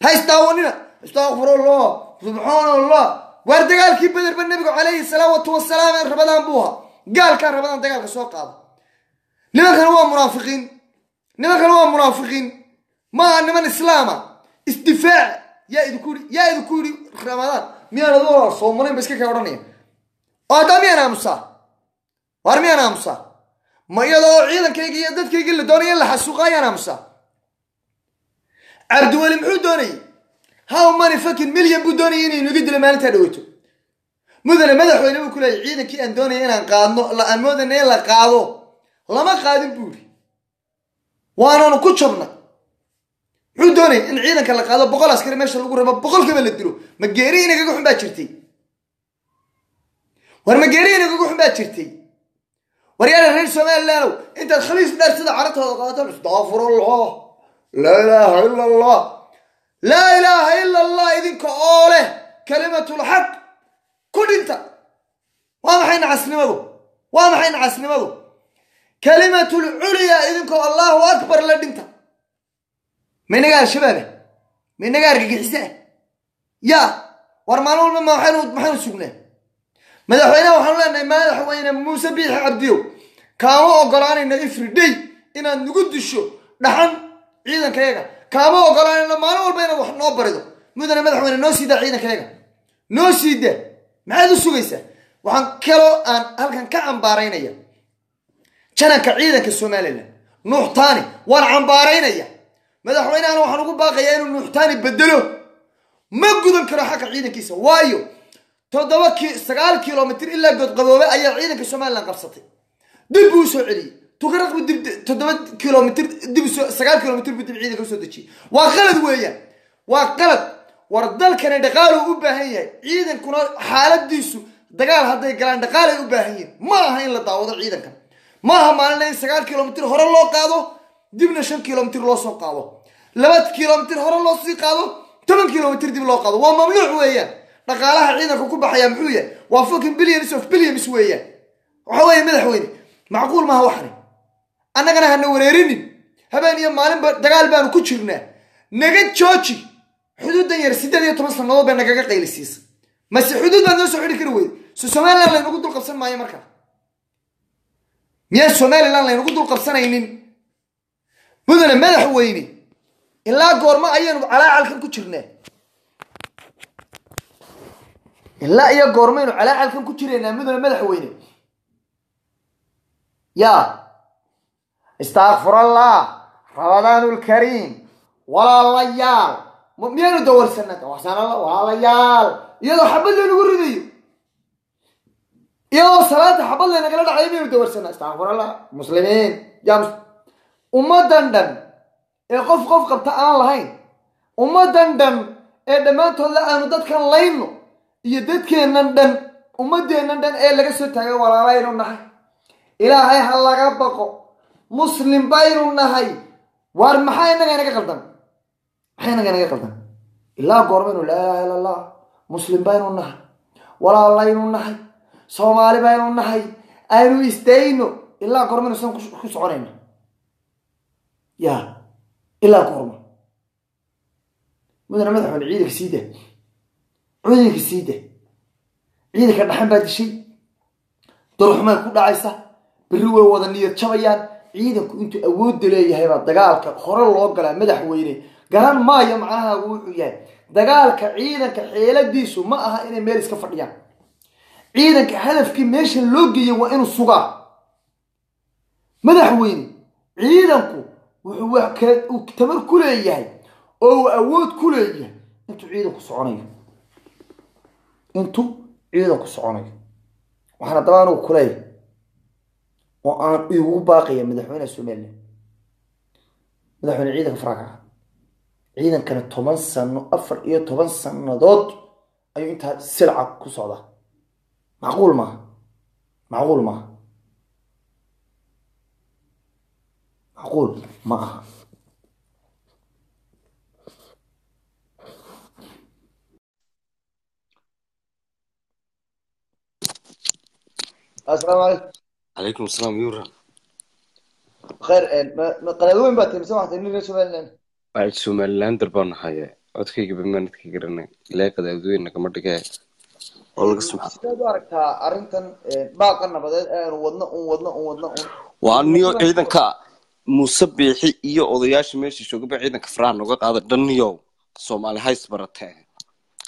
S2: haystaawonina astaghfirullah subhanallah war dagaalkii Badr ban nabiga calayhi salaatu wassalaam Ramadan buuha gaalka Ramadan dagaalka soo qaada nimankan waa munaafiqiin ma niman islaama isdifaac yaa idinku Ramadan miyaan adoo Soomaaliland bas ka odhanaya oo damiyana amsa ma iyadoo ciidankayga iyo dadkayga la doonaya la xasuuqayana amsa Cabdiwali muxuu doonayay how many fucking million buu doonayay inuu inaga dilo maalinta dhawaato mudane madaxweyne uu ku leeyahay ciidankii aan doonayay inaan qaadno la aan moodane la qaado lama qaadin buuri waana ku jabnay wuxuu doonayay in ciidanka la qaado 100 askari meesha lagu rabo 100 kaba la dilo ma geeri inaga xun baa jirtay waryaana reer Soomaaliland inta khaliis dheer sida carabtooda qaadato astaghfirullah la ilaha illa Allah idinka oole كلمة الحق كل انت وامحين عسنمضو كلمة العليا إذنكو الله أكبر لدنت من قال شبابه من قال قحساه يا ورمانول مما محنو سجنه مدحوينه وحنو لنا مدحوينه موسى بيح عبديو كانوا أقران إن إفردي إن نقد الشو نحن عيدا كيغا كانوا أقران إن ما نقول بينه وحنا بريدو مدنا مدحوينه نوسيدا عيدا كيغا نوسيدا ما هذا السويسة وحن كلو أن هل كان كعم بارينيا كان كعيدا كالسومالي نوح تاني والعم بارينيا مدحوينه أنا وحنا نقول باقي إنه نوح تاني بدله ما قدن كراحك عيدا كيسا وايو تودوكي 9 كيلومتر إلا قد قبوبة أي عيدا كالسومالي لنقرصتي دبو سعودي تقرق بدب 7 كيلومتر دب 9 كيلومتر بدب عيدا كالسودتشي وقلد ويا وقلد وردال كان دقالو وباهية عيدا كنا حالة ديسو دقال هذا يقلان دقال وباهية ما هين لطاوض عيدا كان ما هم على 9 كيلومتر هرا الله قادو دبنا 5 كيلومتر لو سو قادو 2 كيلومتر هرا الله سي قادو 8 كيلومتر دب لو قادو وممنوع ويا دقالها عيدا كوبا محوية وفوكن بليون سوية وحوي مدحويني معقول ما هو حري أنا كنا هنوريرني هبان يوم مالين دقال بانو كتشرنا نجد شوشي حدود دنيا رسيدة دي تمسنا نوض بين نجاك قيل السيس بس حدود بانو سوحي كروي سومالي لا نقول دول قبسان معي مركا ميا سومالي لا نقول دول قبسان عينين بدنا مدحويني إلا قورما أيان على عالكن كتشرنا إلا أي قورمين على عالكن كتشرنا بدنا مدحويني يا استغفر الله رمضان الكريم ولا ليال ميانو دور سنة وحسن الله ولا ليال يدو حبل لي نقول رديو يدو صلاة حبل لي نقول على ميانو دور سنة استغفر الله مسلمين جامس أمة دندن قف قبطة آن لهين أمة دندن دمان تولى آنو داد كان لينو يدد كان نندن أمة دندن لغا سوتاقا ولا لينو نحي إلهي هلاقا بقو مسلم بايرو نهي وار محاي نغا قلدن محاي نغا قلدن إلا قرمينو لا إله إلا الله مسلم بايرو نهي ولا الله ينو نهي صومالي بايرو نهي أينو يستينو إلا قرمينو سنو كسعونين يا إلا قرمين مدنا مدحون عيدك سيدة عيدك النحن بعد الشيء دروح ما يكون عايسة بالروى وضنية شبيان عيدك انتو أود ليه هيبا دقالك خورا الله قلع مدحويني قلان ما يمعناها وحيان دقالك عيدك حيلة ديسو ما أها إني ميريس كفريان عيدك هدف كي ميشن لوجي وإنو الصغار مدحويني عيدك وكتمر كليه أو أود كليه انتو عيدك صعوني وحنا طبعا كليه وأنا يقول باقي مدحونا السومالي مدحونا عيدا فراقع عيدا كانت 8 سنة 8 سنة ضد أي أنت سلعة كصعدة معقول ما السلام عليكم.
S8: عليكم السلام يورا.
S2: خير ما قنادوين باتم سمحت إني سوماليلاند.
S8: بعد سوماليلاند دربان هاي. أتكيك بمن تكيرنا لا قنادوين نكمل كه. والله سمحت.
S2: سيدو أركتها أرنتن باقنا بدل ودنا.
S8: وأنيو عيدا كا مسبحي إيو أضياش ماشي شو قبل عيدا كفران وقت هذا دنيو سومالي هاي سبرتها.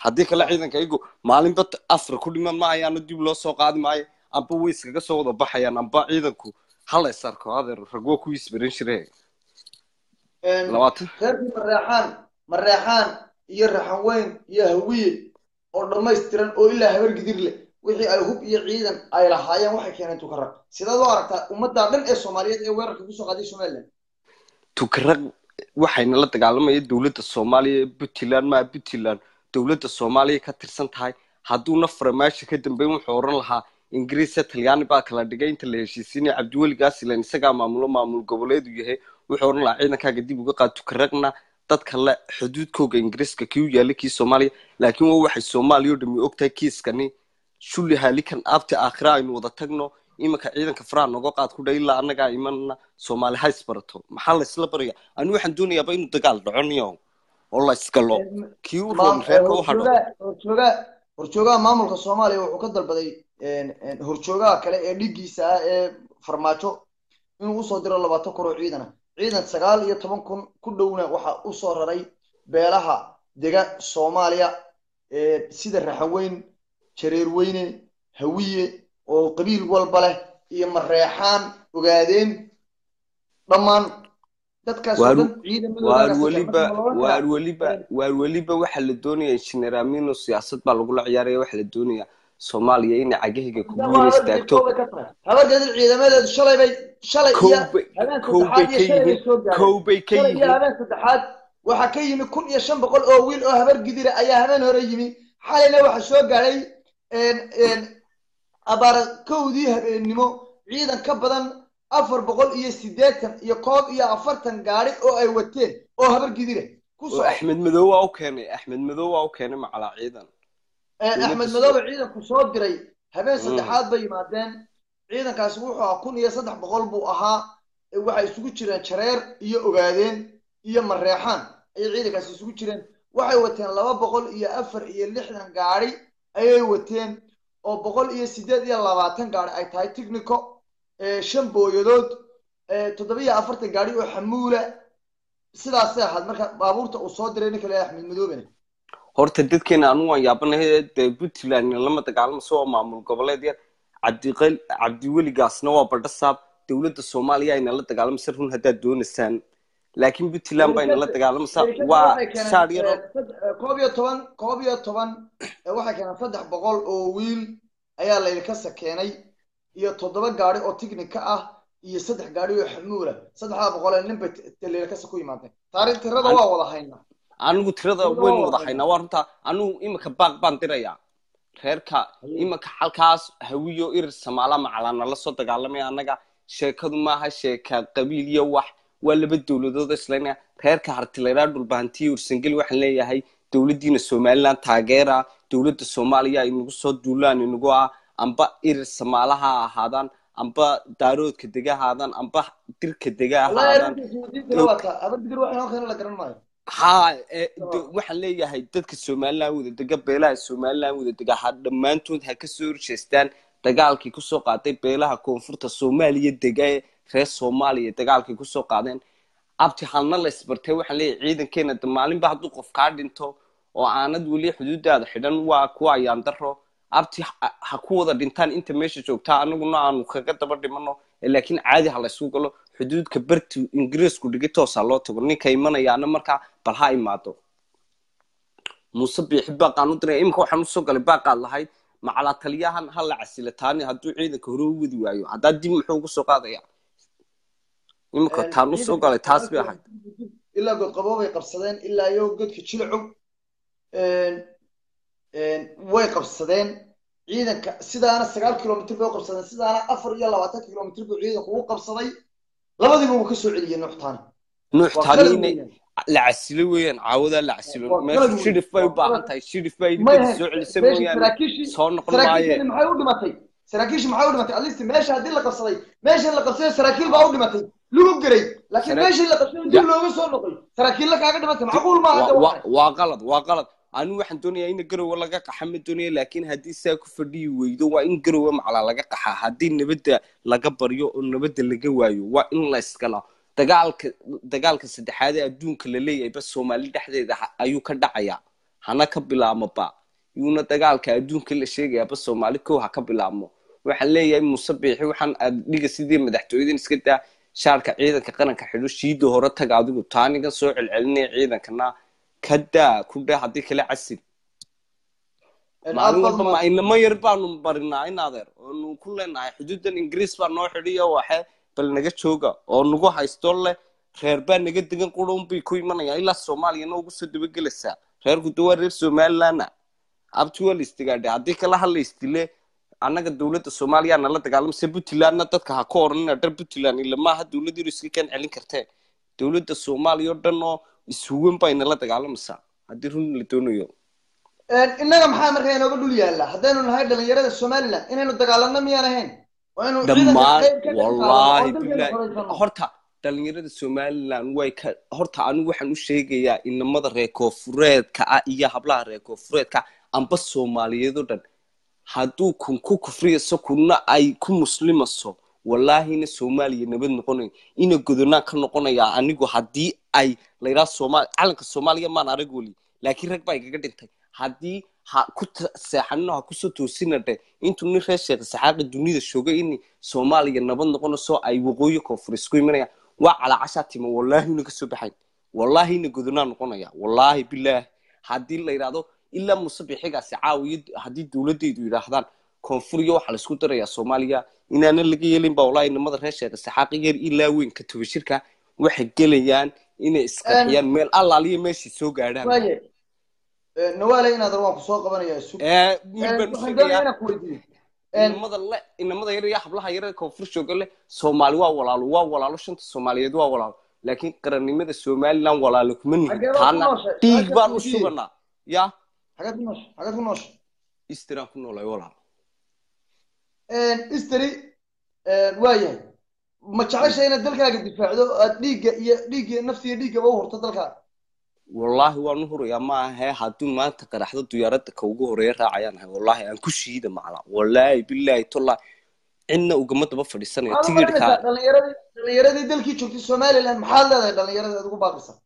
S8: هديك لا عيدا كيجو معلم بت أفر كل ما معي أنا ديب لو سوق عادي معي أبا ويس كذا سوق ضبحيان أبا عيدكو هلا يساركو هذا رجوا كويس برينشري لوات
S2: هذي مريحان يرحن وين يهوي أو ما يسترن أو إلا هبر قدير له وحي الهوب يعيدا أي لحايا وحي كانت تكرر سيدا دوارك ومدة من الصوماليات وين ركبوا سقادي سوماليا
S8: تكرر وحين لا تقالما الدولة الصومالية بتلان ما بتلان دولة الصومالية كترسنت هاي هادو نفر ماشي كدن بين حورن لها إنجليزية تلياني بقى كلا دقين تلهشيسيني عبدول قاسي لان سقا معمول قبوليد ويهي وحورن لها عيدنا كاقدي بقى تكررنا dadka la xuduudkooga ingiriiska kii u yaallay kii soomaaliya laakiin waa waxay soomaaliya oo dhami ogtahay kiiskani shulli halikan aabti aakhira aynu wada tagno imanka ciidanka faraan noga qaad ku dha ilaa annagaa imanna soomaali hays barato maxaa la isla baraya anigu waxaan doonayaaba inuu dagaal dhaco niyo oo la iskalo kii u roon reerka u hadho
S2: horjoogaha maamulka soomaaliya wuxuu ka dalbaday horjoogaha kale ee dhigiisa ah ee farmaajo inuu usoo diro 20 kun oo ciidan 19 kun ku dhowna waxa u soo raray beelaha dega Soomaaliya sida Raxaweyn Jareerweyne Hawiye oo qabiil walba leh iyo Mareexaan ogaadeen dhamaan dadkaas oo dhan
S8: waar waliba waxa la doonayaa injineer Amino siyaasad baa lagu la ciyaaraya waxa la doonayaa Soomaaliya in cagahiga ku guuleystaato
S2: habargeeda ciidamadeedu shalay
S8: koobay ka yihiin
S2: saddexaad waxa ka yimi 1500 oo wiil oo habar gidira ayaa habeen hore yimi xalayna waxa soo gaaray abaara koodii habeenimo ciidan ka badan 480 iyo 40 gaari oo ay wateen oo habar gidira ku soo
S8: Axmed Madow waa u keenay macala ciidan
S2: Axmed Madow ciidan ku soo diray habeen saddexaad bay yimaadeen ciidankaas wuxuu ahaa 1300 buu ahaa waxa isugu jireen Jareer iyo ogaadeen iyo Mareexaan ay ciidankaas isugu jireen waxay wateen 264 gaari ayay wateen oo 128 gaari ay tahay technico 5 booyadood 740 gaari oo xamuula sidaas ah marka baabuurta uu soo diray ninka Axmed Madow
S8: horta dadkeena anu waan yaabanahay Puntland lama dagaalamo soo maamul goboleed yar Cabdi Weli gaasna waa badhasaab dawladda Soomaaliya ay la dagaalamay run hadaa doonaysaan laakiin Puntland bay la dagaalamay waa shaar yar 11 waxa keenay 300 oo wiil ayaa la ka sakeenay iyo 7 gaari oo technique ah iyo 3 gaari oo xamuula 300 nin bay leeyahay ka soo yimaadeen taariikhda waa wada haynaa anigu tirada weyn wada haynaa waa runta anigu imika baaq baan diraya reerka imika halkaas hawiyo irir Soomaaliya macalana la soo dagaalamay anaga sheekadu maaha sheeka qabiil iyo wax waa laba dawladood isleena reerka hartileeraa dhulbaantii ursangeli waxaan leeyahay dawladdiina Soomaaliland taageera dawladda Soomaaliya ay nagu soo duulaan inagu amba irir Soomaaliha ahaadaan amba daaroodka degahaadaan amba dirka degahaadaan waxaan leeyahay dadka Soomaaliland wada dega beelaha Soomaaliland wada dega dhamaantood ha ka soo horjeestaan dagaalkii ku soo qaaday beelaha koonfurta Soomaaliya dega reer Soomaaliya dagaalkii ku soo qaadeen abti halna la isbartay waxaan leeyahay ciidankeena maalinba hadduu qof ka dhinto oo aanad wali xuduudaada xidhan waa kuwa ayaan daro abti ha ku wada dhintaan inta meesha joogta anaguna aanu kaga daba dhimano laakiin caadi ha la isku galo xuduudka barti ingiriisku dhigitoos loo tago ninka imanayaana marka bal ha imaado Muuse Biixi baaqan u diray imka waxaan u soo galay baaqad lahayd macala taliyahan hal la casilataani hadduu ciidanka hore u wadi waayo hadaa dib muxuu ugu soo qaadaya imka taan u soo galay taas bay ahayd
S2: ilaa god qaboobay qabsadeen ilaa iyo godka jilcug way qabsadeen ciidanka sidaana 9 kilomitir bay qabsadeen sidaana 420 kilomitir buu ciidanku u qabsaday labadiiba uu ka soo celiyay
S8: nuuxtaani la casilo weeyaan caawada la casilo meesha shirif bay u baahan tahay shirif bay dib soo celisay mooyaan soo noqon maayo
S2: maxay u dhimatay saraakiish maxay u dhimatay alisti meesha hadii la qabsaday saraakiil baa u dhimatay lugu garay laakiin meesha la qabsaday dib looga soo noqday saraakiil la kaaga dhimatay macquul ma aha
S8: waa qalad anu waxaan doonayaa in garow laga qaxamo doonaya laakiin hadii saa ku fadhiyi weydo waa in garow macala laga qaxa hadii nabadda laga baryo oo nabadda laga waayo waa in la iskala dagaalka saddexaad ee adduunka la leeyahay bas Soomaali dhexdeeda ayuu ka dhacaya hana ka bilaamaba yuuna dagaalka adduunka la sheegaya bas Soomaali koo ha ka bilaamo waxaan leeyahay Muuse Biixi waxaan dhiga sidii madaxtooyada iska daa shaarka ciidanka qaranka xidho shiido hore tag adigu taaniga soo celcelinay ciidankana kada ku daa hadii kala casin maalin ma inama yar baanu barinaa in adeer oo ku leenahay xuduudan Ingiriis baa noo xidhiyo waxa bal naga jooga oo nagu haysto le reer baa naga degan qudhoon bay ku imanaya ilaa Soomaaliya ugu soo dabagelaysa reerku duwar reer Somaliland abtuwal istigaade hadii kala hadlaystile anaga dawladda Soomaaliya la dagaalamay Puntland dadka ha ka oranina dar Puntland ilaa ma dawladdu iska kan celin kartay dowladda Soomaaliya oo dhan oo isuwan bayna la dagaalamaysaa haddii run la doonayo
S2: innaga maxaa markaa inooga dhul yaalla haddaynu nahay dhalinyarada Somaliland inaynu dagaalanno miyaan ahayn waa inuu
S8: dhammaan wallaahi billahi horta dhalinyarada Somaliland way ka horta anigu waxaan u sheegayaa inamada reer koonfureedka ah iyo hablaha reer koonfureedka amba Soomaaliyeed oo dhan hadduu ku kufriyaso kuna ay ku muslimaso wallaahi Soomaaliya nabad noqonay ina godonaan ka noqonaya anigu haddii ay layraa calanka Soomaaliya maan arag wali laakiin rag baa igaga dhintay haddii ha ku seexanno ha ku soo toosinade intuu nin reer Sheekh Saxaaqi dunida shoogay in Soomaaliya nabad noqonayso ay waqooyi koonfur isku imanaya waa cala casha timo wallaahi ka soo baxay wallaahi godonaan noqonaya wallaahi billaah haddii la yiraahdo ilaa musabixigaasi caawiyad haddii dawladdeedu yiraahdaan koonfuriyo waxa la isku darayaa Soomaaliya inaana laga yeelin ba wallaahi nimada reer Sheekh Saxaaqi yar ilaa weyn ka tubashirka waxay gelayaan inay isqaxiyaan meel allaaliye meeshii soo gaadhaan
S2: nawaale inaad waan ku soo qabanaya suuq
S8: inamada yar iyo hablaha yar koonfur shogale Soomaali waa walaalo shanta Soomaaliyeed waa walaalo laakiin qarannimada Somaliland walaalo kuma nihin taana dhiig baan u suganaa ya
S2: حاجات في النص
S8: استرا كنا ولا ولا
S2: استري وايه ما تعرفش هنا دلكاga difaacdo dhiiga nafsiga dhiiga baa horta dalka
S8: wallahi waa nuhur ya ma aha haduu maanta qaraxdo diyaaradda ka ugu horeeyay raacayaan wallahi aan ku shiida macala wallahi billahi tolla inna ugama daba fadhiisanayo tigirka
S2: dhalinyaradii dalkii joogtay Soomaaliland maxaa leedahay dhalinyarada ugu baaqaysan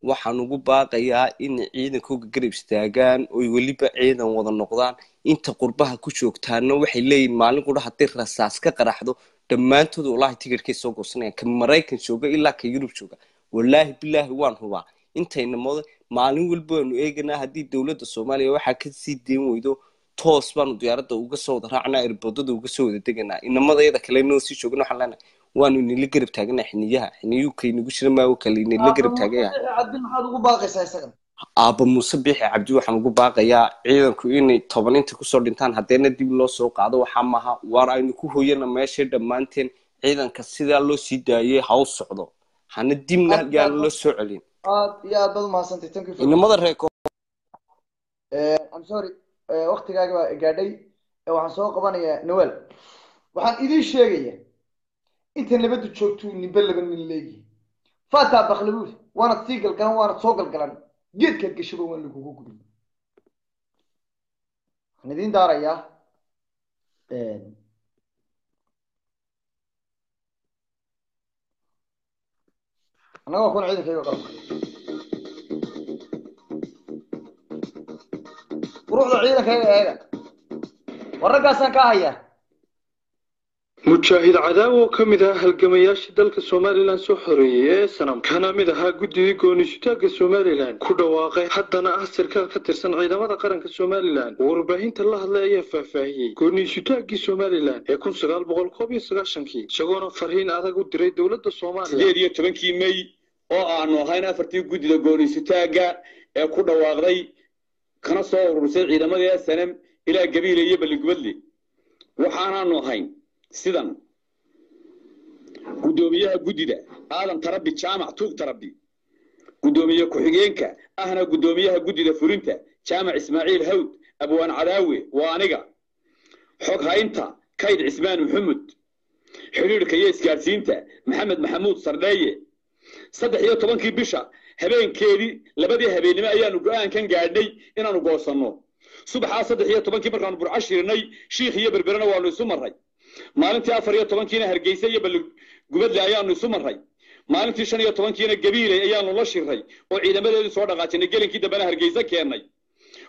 S8: waxaan ugu baaqayaa in ciidankooda garab istaagaan oo waliba ciidan wada noqdaan inta qurbaha ku joogtaana waxay leeyihiin maalin qura hadii rasaas ka qaraxdo dhammaantood wallahi tigirkay soo goosanayaan ka Mareykan jooga ilaa ka Yurub jooga wallahi billahi waan hubaa intayna maalin walba aanu eeganaa hadii dawladda Soomaaliya waxa ka sii deen weydo toos baan diyaaradda uga soo wada raacnaa irbadada uga soo wada deganaa inamadayada kale noo sii joogno waxaan leenahay waanu nila garab taaganaa xiniyaha kaynagu jira ma kale nila garab taagaya
S2: cabdi maxaad ugu baaqaysaa isagan
S8: aaba Muuse Biixi Cabdi waxaan ugu baaqayaa ciidanku inay 10 inta ku soo dhintaan hadeena dib loo soo qaado waxa maaha war aynu ku hooyana meesha dhamaanteen ciidanka sida loo sii daayay haw socdo hana dibna yaan loo soo celin
S2: ya dad ma santay thank you
S8: inamada reeko
S2: I'm sorry waqtigaaga waa gaadhay waxaan soo qabanayaa Noel waxaan idin sheegayaa inta nabadu joogto ninba laba nin leeyahay fata baqlabuus waana siigal galan waana soo galgalan geedka gashaba waan lagu gudbin nadin daaraya anaga kun ciidankayga qalabka ruuxda ciidankayga eega wararkaasaan ka hayaa
S9: مجاهد عداوة كمدها هالجمياش دلك الصوماليلان سحرية سنم كان مدها جدي يكون يشتاق الصوماليلان كل واقع حتى أنا أحسر كثر سنة عيدا ماذا قرن كالصوماليلان وربعين الله لا يفافهي كون يشتاق الصوماليلان يكون سجال بقول قبي سجال شنكي شغونا فرهين هذا قد دري دولة الصومال
S10: يدي تبنكي مي أو أنو هاينا فرتي جدي لجون يشتاق كل واقع كان صور رسل عيدا ماذا سنم إلى قبيلة يبل قبلي وحنا أنو هاين sidan gudoomiyaha gudida aadan tarabi jaamac tuug tarabi gudoomiye ku-xigeenka ahna gudoomiyaha gudida fulinta jaamac Ismaaciil Hawd abwaan cadaawe waa aniga xog haynta kayd Ismaan Maxamuud xiriirka iyo isgaarsiinta Maxamed Maxamuud Sardaaye 13 bisha habeenkeedii labadii habeenimo ayaanu go'aankan gaadhnay inaanu goosanno subaxa 13 markaanu burcashirnay sheekh iyo berberana waanu isu maray maalintii 14 hargeysa iyo gubadle ayaanu isu maray maalintii 15 gabiilay ayaanu la shiray oo ciidamadeedu soo dhaqaajinay gelinkii dambana hargeysa keenay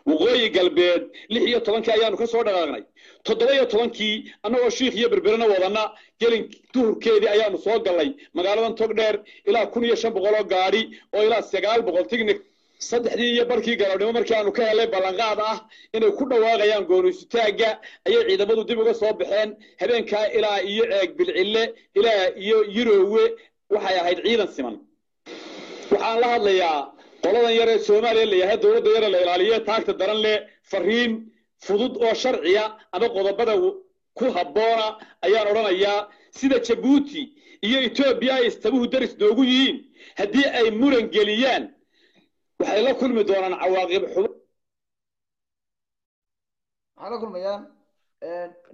S10: waqooyi galbeed 16 ayaanu ka soo dhaqaaqnay 17 annagoo sheekh iyo berberana wadana gelin duhurkeedii ayaanu soo galay magaaladan Togdheer ilaa 1500 gaari oo ilaa 900 tignik saddexdii iyo barkii galabnimo markii aanu ka helay ballanqaad ah inay ku dhawaaqayaan gooniistaaga ayay ciidamadu dib uga soo baxeen habeenka ilaa iyo eeg bilcille ilaa iyo Yuroowe waxay ahayd ciidan siman waxaan la hadlayaa qoladan yar ee Soomaaliya leeyahay dawladda yar la ilaaliyo taagta daran leh fariin fudud oo sharciya ama qodobada ku habboona ayaan oranayaa sida jabuuti iyo etoobiya ay istabuhu daris noogu yihiin haddii ay muran geliyaan waxay la kulmi doonaan cawaaqib xumo
S2: maxaa la kulmayaan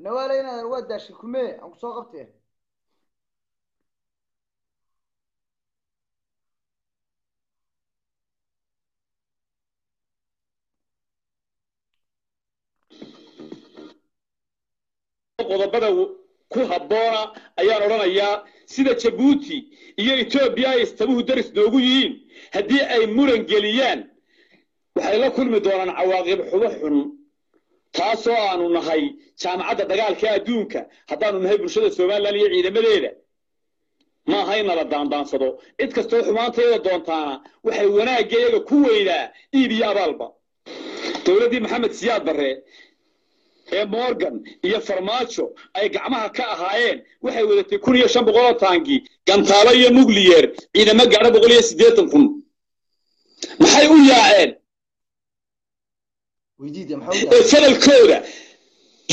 S2: nawaale inaadan waa daashay kumee aan kusoo qabtee
S10: qodobada ku habboona ayaan odhanayaa sida jabuuti iyo etoobiya ay istabuhu daris noogu yihiin haddii ay muran geliyaan waxay la kulmi doonaan cawaaqib xumo xun taasoo aanu nahay jaamacadda dagaalka adduunka haddaanu nahay bulshada somalilan iyo ciidamadeeda ma aha in nala daandaansado cid kastoo xumaantayada doontaana waxay wanaagga iyaga ku weydaa iib iyo abaalba dowladdii maxamed siyaad barre ee morgan iyo farmaajo ay gacmaha ka ahaayeen waxay wadatay 1500 taangi gantaalo iyo nuclear ciidamo gaadha 180,000 maxay u yaaceen fadalkooda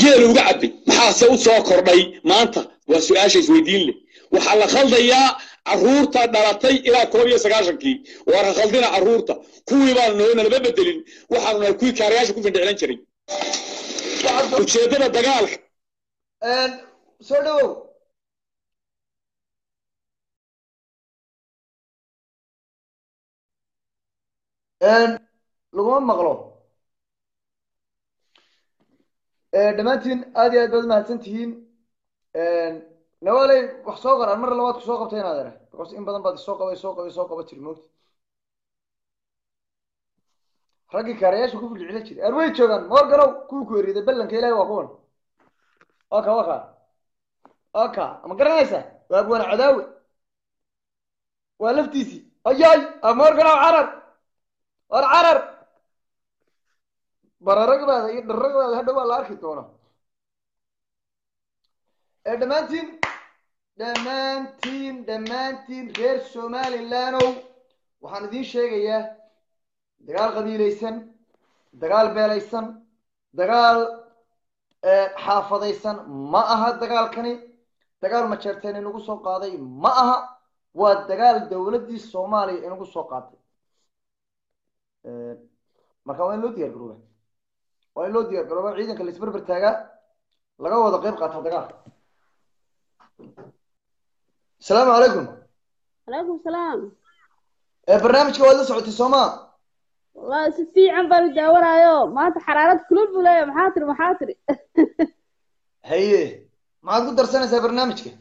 S10: geel uga cabay maxaase u soo kordhay maanta waa su-aasha isweydiin leh waxaa la khaldayaa carruurta dhalatay ilaa 1990kii waa khaldina carruurta kuwii baan nalaba bedelin waxaanu nahay kuwii kaarayaasha ku findhiclan jiray ujeedada dagaalka
S2: soo dhawow laguma maqlo dhammaantiin aad iyo aad baad mahadsan tihiin nawaaley wax soo qoraan mar labaad ku soo qabtay inaad ere because in badan baad isoo qaba tiri moogta raggii kaarayaasha ku filcila jiray arway joogaan morganow kuwii ku eriday ballanka ilaahay waa kuwan waka ma garanaysaa waa abwaana cadaawe waa laftiisii ayaay morganow carar bararagbaada iyo dharragbaada hadhow waa la arki doona dhammaantiin reer somalilandow waxaan idiin sheegayaa dagaal qabiilaysan dagaal beelaysan dagaal xaafadaysan ma aha dagaalkani dagaal majeerteen inagu soo qaaday ma aha waa dagaal dowladdii soomaaliya inagu soo qaaday marka waa in loo diyaar garooba ciidanka la isberber taagaa laga wada qayb qaata dagaalka asalaamu calaykum
S11: calaykum salaam
S2: barnaamijka waad la socotay soomaa
S11: والله سفي عم برجع ورايو ما أنت حرارة كلوب ولا محاطر
S2: هيه ما تقدر سنة برنامجك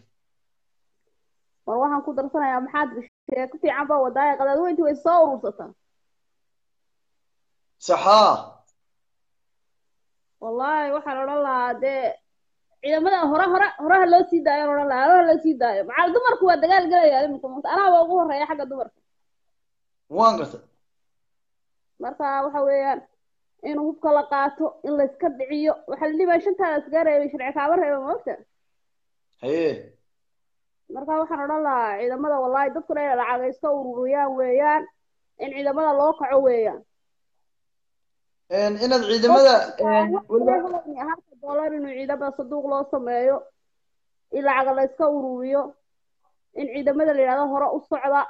S11: والله نقدر سنة يا محاطر كفي عم بوداي قد وين توي صور وسطا
S2: صحا
S11: والله وحنا والله ده إذا ما هرا لو سيدا والله لو سيدا مع الدمر كوا دجال جاي أنا بقول رأي حاجة دمر
S2: وان قصد
S11: marka waxa weeyaan in hubka la qaato in la iska dhiciyo waxa la dhibay shantaas gaaray sharci ka wareey moogta marka waxaan oran lahaa ciidamada wallahi dadku ay lacag iska ururiyaan weeyaan in ciidamada loo kaco weeyaan
S2: inaad ciidamada
S11: dollar inuu ciidamada saduuq loo sameeyo in lacag la iska ururiyo in ciidamada la yiraahdo hore u socda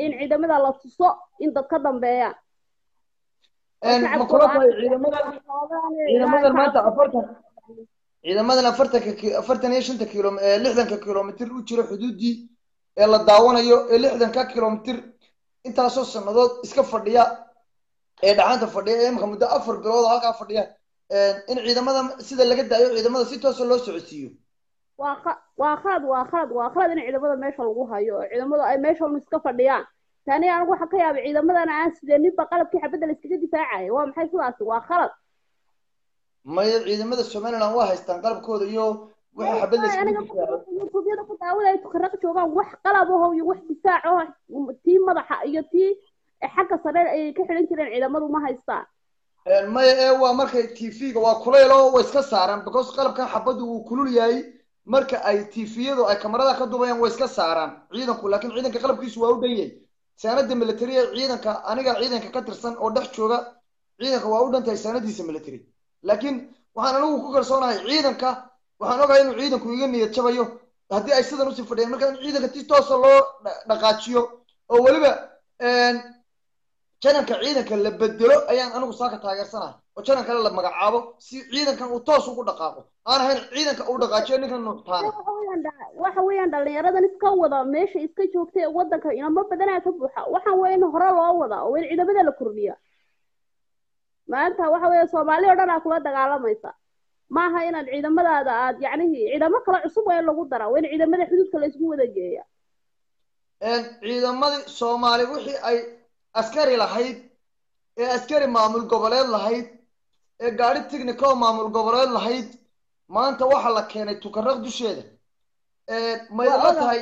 S11: in ciidamada la tuso in dad ka dambeeya
S2: ciidamadan maanta ciidamadan 45 kilo 60 kilomitir u jira xuduudii ee la daawanayo ee 60 kilomitir intaasoo sanadood iska fadhiya ee dhaxanta fadhiya ee imka muddo 4 bilood halka fadhiya in ciidamada sida laga daayo ciidamada si toos loo socodsiiyo
S11: waa khalad in ciidamada meesha lagu hayo ciidamada ay meesha iska fadhiyaan ثاني أنا أقول حكاية بعيدة أنا سوداني بقلب كي حبدا الاستجداد دفاعي هو محي سواسي وخلط
S2: ما عيدة ماذا السومان أنا واحد استنقلب كود يو وح حبدا الاستجداد
S11: دفاعي أنا كنت أقول يتخرج شوغان وح قلبه وح دفاعه تيم مضح يتي حق صرير كحل انت عيدة ماذا ما هيستان
S2: ما هو مركا تيفيق وكليلو ويسكا ساران بكوس قلب كان حبدا وكلول ياي مركا أي تيفيدو أي كاميرا كدوبيان ويسكا ساران عيدنكو لكن عيدنك قلب كيسو واو دايي سنة ملترية عيدنكا أنا عيدنكا كترسن أو دح شوغا عيدنكا واودن تاي سنة ملتري لكن waxaan anagu ku kalsoonahay ciidanka waxaan ogahay inuu ciidanku iga niyad jabayo haddii ay sidan usii fadhiyaan marka in ciidanka si toosa loo dhaqaajiyo oo weliba jananka ciidanka la bedelo ayaan anigu saaka taageersanahay oo janan kale la magacaabo si ciidankan uu toos ugu dhaqaaqo aan ahayn ciidanka uu dhaqaajiyo ninkan nuuxtaana
S11: waxa weeyaan dhalinyaradan iska wada meesha iska joogtay wadanka inama badanaa ka buuxa waxaan weyn hore loo wadaa oo weyn ciidamada la kordhiya maanta waxa weeye Soomaali oo dhan kula dagaalamaysa maaha inaad ciidamadaada aad yacni ciidamo kale cusub waa in lagu daraa waa in ciidamada xuduudka la isku wada geeya
S2: ciidamadii Soomaali wixii ay askari lahayd ee askari maamul goboleed lahayd ee gaari technical maamul goboleed lahayd maanta waxa la keenay tukaraq dusheeda ma ila tahay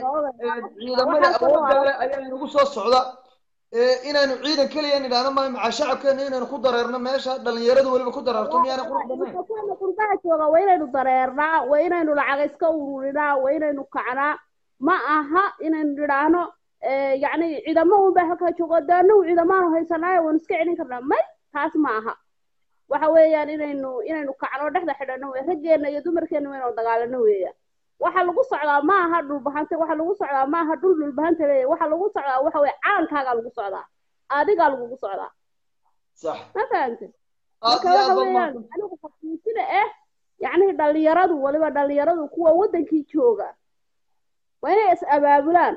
S2: ciidamada awoodda ayaa inagu soo socda inaanu ciidan kaliya nidhaano ma shacabkeena inaanu ku dareerno meesha dhalinyaradu waliba ku dareerto miyaana qurux badnayn
S11: qurbaha jooga waa inaynu dareernaa waa inaynu lacag iska ururinaa waa inaynu kacnaa ma aha inaynu nidhaano yacni ciidamo un baa halkaa joogo daanu ciidamaanu haysanaayo waanu iska celin karnaa may taas ma aha waxa weeyaan inaynu kacno dhexda xidhano raggeena iyo dumarkeena inaynu dagaalano weeyaan waxa lagu socdaa ma aha dhul bahanta waxa lagu socdaa ma aha dhul bahanta leeyahay waxa lagu socdaa waxa way caankaaga lagu socdaa adiga lagu socdaa
S2: صح
S11: ma fahamtay marka waxa weeyaan anigu xaqiiqada yacni dhalinyaradu kuwa wadankii jooga waa inay is abaabulaan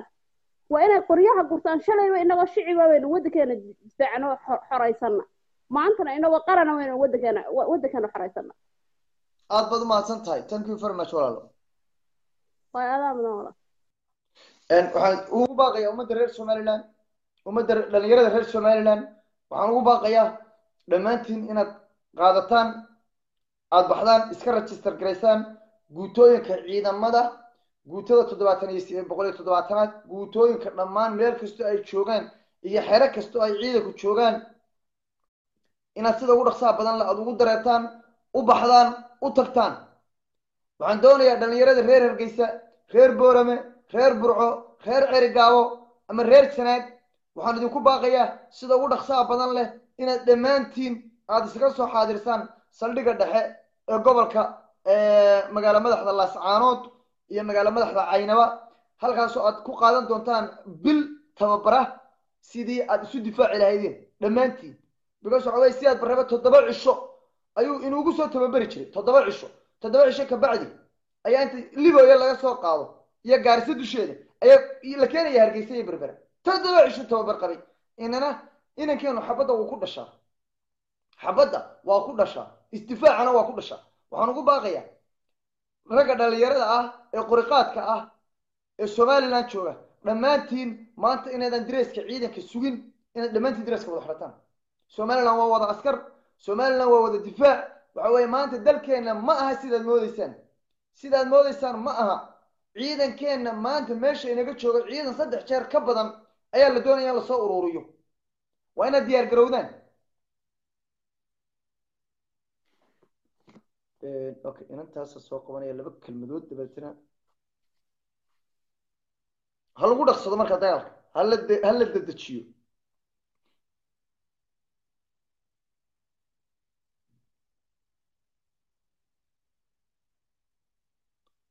S11: waa inay qoryaha gurtaan shalayba inagoo shiciba waynu wadankeena difaacno xoraysana maantana inagoo qarana waynu wadankeena xoraysana
S2: aad baad u mahadsan tahay thank you very much walaalo waxaan ugu baaqayaa ummadda reer Somaliland ummadda dhalinyarada reer Somaliland waxaan ugu baaqayaa dhammaantiin inaad qaadataan aad baxdaan iska register gareysaan guutooyinka ciidamada guutada 770 guutooyinka dhammaan meel kasta ay joogaan iyo xero kasta ay ciidanku joogaan inaad sida ugu dhaqsaha badan la aad ugu dareertaan u baxdaan u tagtaan waxaan doonayaa dhalinyarada reer Hargeysa reer Boorame reer Burco reer Cerigaabo ama reer Sanaag waxaan idinku baaqayaa sida ugu dhaqsaha badan leh inaad dhammaantiin aad iskaga soo xaadirsaan saldhigga dhexe ee gobolka magaala madaxda Laascaanood iyo magaala madaxda Caynaba halkaas oo aad ku qaadan doontaan bil tababara sidii aad isu difaaci lahaydeen dhammaantiin because waxa way si aad baraba 7 cisho ayuu inugu soo tababari jiray 7 cisho ka bacdi ayaa inta Liboya laga soo qaado iyo gaarisa dusheeda ayaa la keenaya Hargeysa iyo Berbera 7 cisho tababar qabay inankeenu xabada uu ku dhashaa xabada waa ku dhashaa istifaacana waa ku dhashaa waxaan ugu baaqayaa ragga dhalinyarada ah ee qoriqaadka ah ee Somaliland jooga dhammaantiin maanta inaadan direeska ciidanka sugin inaad dhammaantiin direeska wada xirataan Somaliland waa wada askar Somaliland waa wada difaac waxa way maanta dalkeena ma aha sidaad moodaysaan ma aha ciidankeena maanta meesha inaga jooga ciidan 3 jeer ka badan ayaa la doonayaa la soo ururiyo waa inaad diyaar garowdaan okay inantaas soo qabanaya 2 kelmadood dabeetana hal ugu dhaqsado marka dagaalka hal la dedejiyo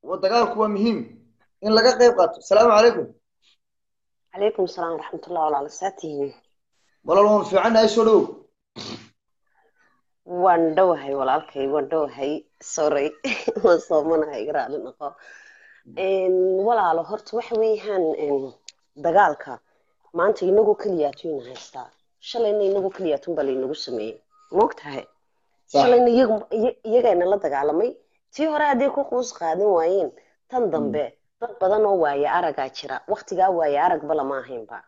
S2: ودقالك هو مهم إن لقى قيب قاتل السلام عليكم
S12: عليكم السلام ورحمة الله وبركاته
S2: والله لون في عنا إيش ولو
S12: واندوهي واندوهي سوري وصومنا يقرأ لنقا ولا على هرت وحويهان دقالك ما أنت ينقو كلياتين هايستا شلين ينقو كلياتين بل ينقو سمي موقتها شلين يجينا لا دقالمي tii hore hadii ku qoos qaadan waayeen tan dambe dad badan oo waaya araga jira waqtiga waaya arag bala ma ahaynba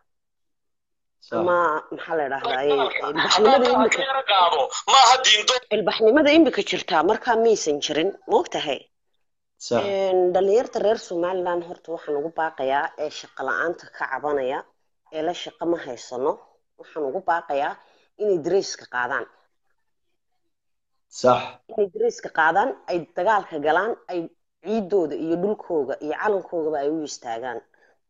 S12: ama maxaa la yiraahdaa ilbaxnimada imika jirta marka miisan jirin moogtahay dhalinyarta reer Somaliland horta waxaan ugu baaqayaa ee shaqo la'aanta ka cabanaya ee la shaqo ma haysano waxaan ugu baaqayaa inay dresska qaadaan
S2: صح
S12: inay dresska qaadaan ay dagaalka galaan ay ciidooda iyo dhulkooda iyo calankooda ay u istaagaan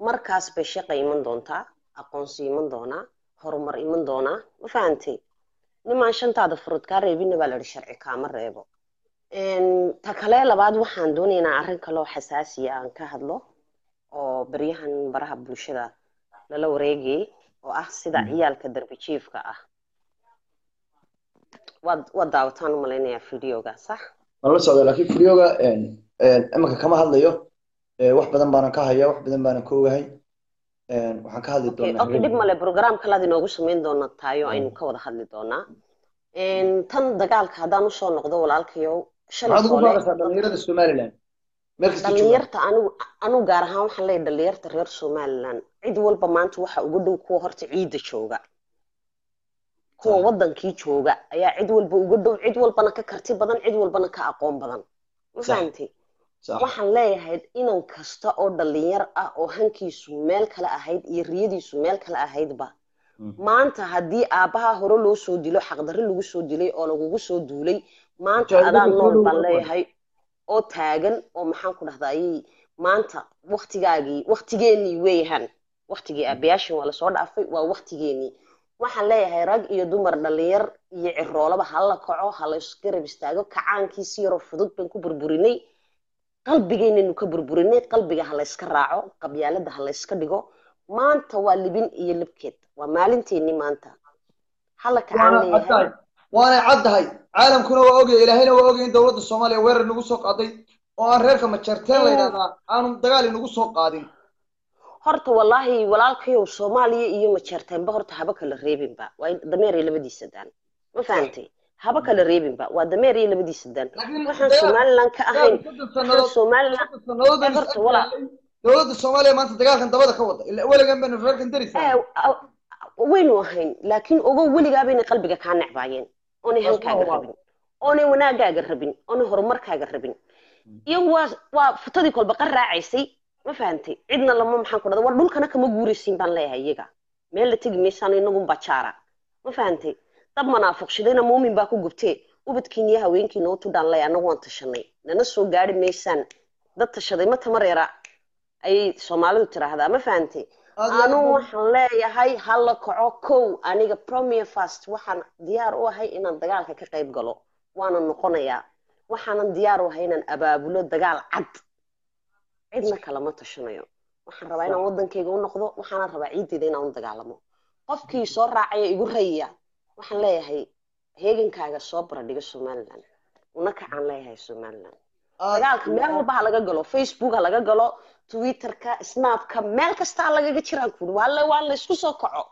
S12: markaas bay shaqo iman doontaa aqoonsi iman doonaa horumar iman doonaa ma fahantay nimaan shantaada furud ka reebina baa la sharci kaama reebo ta kale labaad waxaan doonaynaa arrin kale oo xasaasi ah aan ka hadlo oo baryahan baraha bulshada lala wareegay oo ah sida ciyaalka darbi jiifka ah waad daawataan u malaynayaa videoga sax
S2: waan la socday laakiin videoga imanka kama hadlayo wax badan baanan ka haya wax badan baanan ka ogahay waxaan ka hadli doonaa
S12: okay dib male program kalaad inoogu samayn doona taayo aynu ka wada hadli doonaa tan dagaalka haddaan usoo noqdo walaalkayow
S2: maxaad ugu baaqaysaa dhalinyarada somaliland
S12: dhalinyarta anigu gaar ahaan waxaan leeyahay dhalinyarta reer somaliland cid walba maanta waxa ugu dhow kuwa horta ciidda jooga kuwa wadankii jooga ayaa cid walba uga dhow cid walbana ka karti badan cid walbana ka aqoon badan ma fahantay waxaan leeyahay inan kasta oo dhalinyar ah oo hankiisu meel kale ahayd iyo riyadiisu meel kale ahaydba maanta haddii aabbaha hore loo soo dilo xaqdarri lagu soo dilay oo lagugu soo duulay maanta adaa nool baan leeyahay oo taagan oo maxaan ku dhahdaayey maanta waktigeenii weeyaan waktigii aabayaashin waa lasoo dhaafay waa waktigeenii waxaan leeyahay rag iyo dumar dhalinyar iyo ciroolaba hala kaco hala isgarab istaago kacaankiisi yaroo fudud baan ku burburinay qalbigeynaynu ka burburinay qalbiga hala iska raaco qabyaalada hala iska dhigo maanta waa libin iyo libkeed waa maalinteennii maanta hala kacaan leeyahay
S2: waanay caddahay caalamkuna waa ogay ilaahayna waa ogay in dowladda soomaaliya weerar nagu soo qaaday oo aan reerka majarteen la yidhahdaa aanu dagaal inagu soo qaadin
S12: horta wallaahi walaalkayow soomaaliya iyo majarteenba horta haba kala reebinba waa dameer iyo labadiisa daan ma fahantay haba kala reebinba waa dameer iyo labadiisa daan waxaan somaliland ka ahayn waxaan somaliland horta walaa
S2: dowladda soomaaliya maanta dagaalkan dabada ka wada ilaa weligan baynu reerkan daraysaa
S12: waynu ahayn laakiin ogow weligaa bayna qalbiga kaa necbaayeen oonay hankaaga rabin oonay wanaagaaga rabin oonay horumarkaaga rabin iyagu waa futadii kolba qar raacaysay ma fahantay cidna lama maxaan ku dhada war dhulkana kama guuraysiin baan leeyahay iyaga meel la tegi maysaan inagunba jaara ma fahantay dab manaafuqshidayna muumin baa ku gubtee ubadkiiniyo haweenkiina u tudhaan lay annagu waan tashanay nana soo gaari maysaan dad tashaday ma tamareera ayay soomaalidu tiraahdaa ma fahantay anuu waxaan leeyahay hala kaco kow aniga premier fast waxaan diyaar u ahay inaan dagaalka ka qayb galo waana noqonayaa waxaanan diyaar u ahay inaan abaabulo dagaal cad cidna kalama tashanayo waxaan rabaa inaan wadankayga u noqdo waxaana rabaa ciiddeeda inaan u dagaalamo qofkii soo raacaya igu rayaya waxaan leeyahay heegankaaga soo baradhiga somaliland una kacaan leeyahay somaliland dagaalka meel walba ha laga galo facebook ha laga galo twitterka snapka meel kasta ha lagaga jiraan kuri waa la isku soo kaco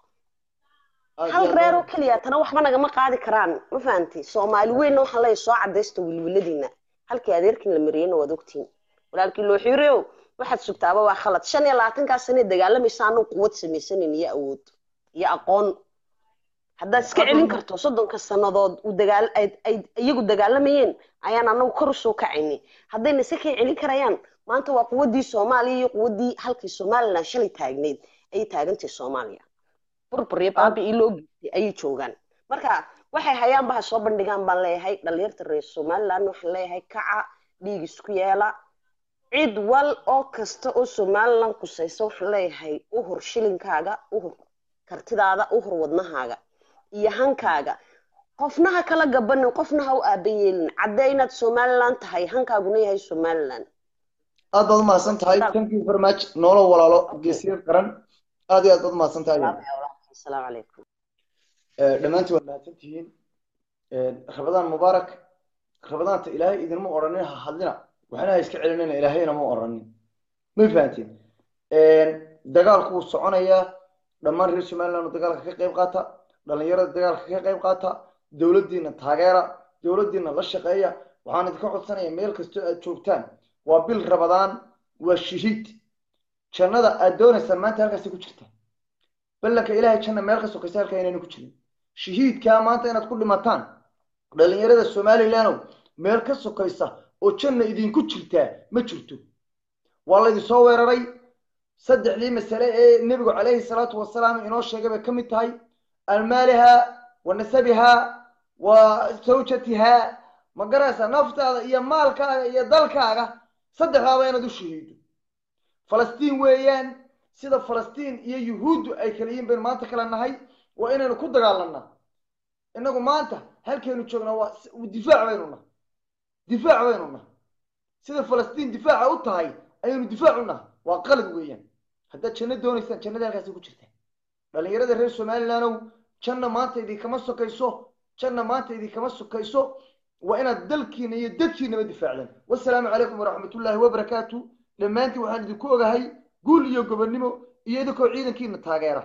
S12: hal reeroo keliya tana waxba nagama qaadi karaan ma fahantay soomaali weynna waxaan leeyahay soo cadaysta wilwiladiina halkii adeerkin la mariyeyna waad ogtiin walaalkii loo xireeyo waxaad sugtaaba waa khalad 25 sano dagaalamaysa anuu quwad samaysanin iyo awood iyo aqoon haddaad iska celin karto 30 sanadood u dagaal ay iyagu dagaalamayeen ayaan anagu kor u soo kacaynay haddayna iska celin karayaan maanta waa quwadii Soomaaliya iyo quwadii halkii Soomaaliland shalay taagneed ay taagantay Soomaaliya burburiye baabi iloo ay joogan marka waxay hayaan baa soo bandhigaan baan leeyahay dhalinyarta reer Soomaaliland waxaan leeyahay kaca dhiig isku yeela cid wal oo kasta oo Soomaaliland kusayso waxaan leeyahay u hor shilinkaaga u hor kartidaada u hor wadnahaaga iyo hankaaga qofna ha kala gabanin qofna ha u aabayeelin cadaynaad Somaliland tahay hankaaguna yahay Somaliland
S2: aad baad mahadsan tahay thank you very much noolo walaalo geesiir qaran aad iyo aad baad mahadsan tahay
S12: assalaamu calaykum
S2: dhamaantii waad mahadsantihiin rabadaan mubaarak rabadaanta ilaahay idinma odhanin ha hadlina waxaana iska celinayna ilaahayna ma odhanin ma fahantiin dagaalku wuu soconayaa dhammaan reer somaliland dagaalka ka qayb qaata dhalinyarada dagaalka ka qayb qaata dowladdiina taageera dowladdiina la shaqeeya waxaan idinka codsanayaa meel kastoo aad joogtaan waa bil rabadaan waa shahiid jannada aad doonaysaan maanta halkaasi ku jirta ballanka ilaahay janna meel ka sokaysa halkaa inaynu ku jirin shahiidkaa maanta inaad ku dhimataan dhalinyarada somaliland meel ka sokaysa oo janna idinku jirtaa ma jirto waa laydin soo weeraray saddexdii mas'ale ee nabigu calayhi salaatu wasalaam inoo sheegay bay ka mid tahay almaaliha wa nasabiha wa zawjatiha ma garaysaa naftaada iyo maalkaaga iyo dalkaaga saddexdaaba inaad u shahiido falastiin weeyaan sida falastiin iyo yuhuuddu ay kala yihiin baynu maanta kala nahay waa inaynu ku dagaalanaa innagu maanta halkeenu joognaa waa difaac baynu nahay sida falastiin difaaca u tahay ayaynu difaac u nahay وقلد ويان هذا جنة دونيسان جنة هالكاس يقول شرته dhalinyarada reer Soomaaliland janna maanta idin kama sokayso janna maanta idin kama sokayso waa inaad dalkiina iyo dadkiina difaacdaan wassalaamu calaykum waraxmatullaahi wabarakaatu dhamaantii waxaan idinku ogahay guul iyo gobonnimo iyo idinko ciidankiina taageera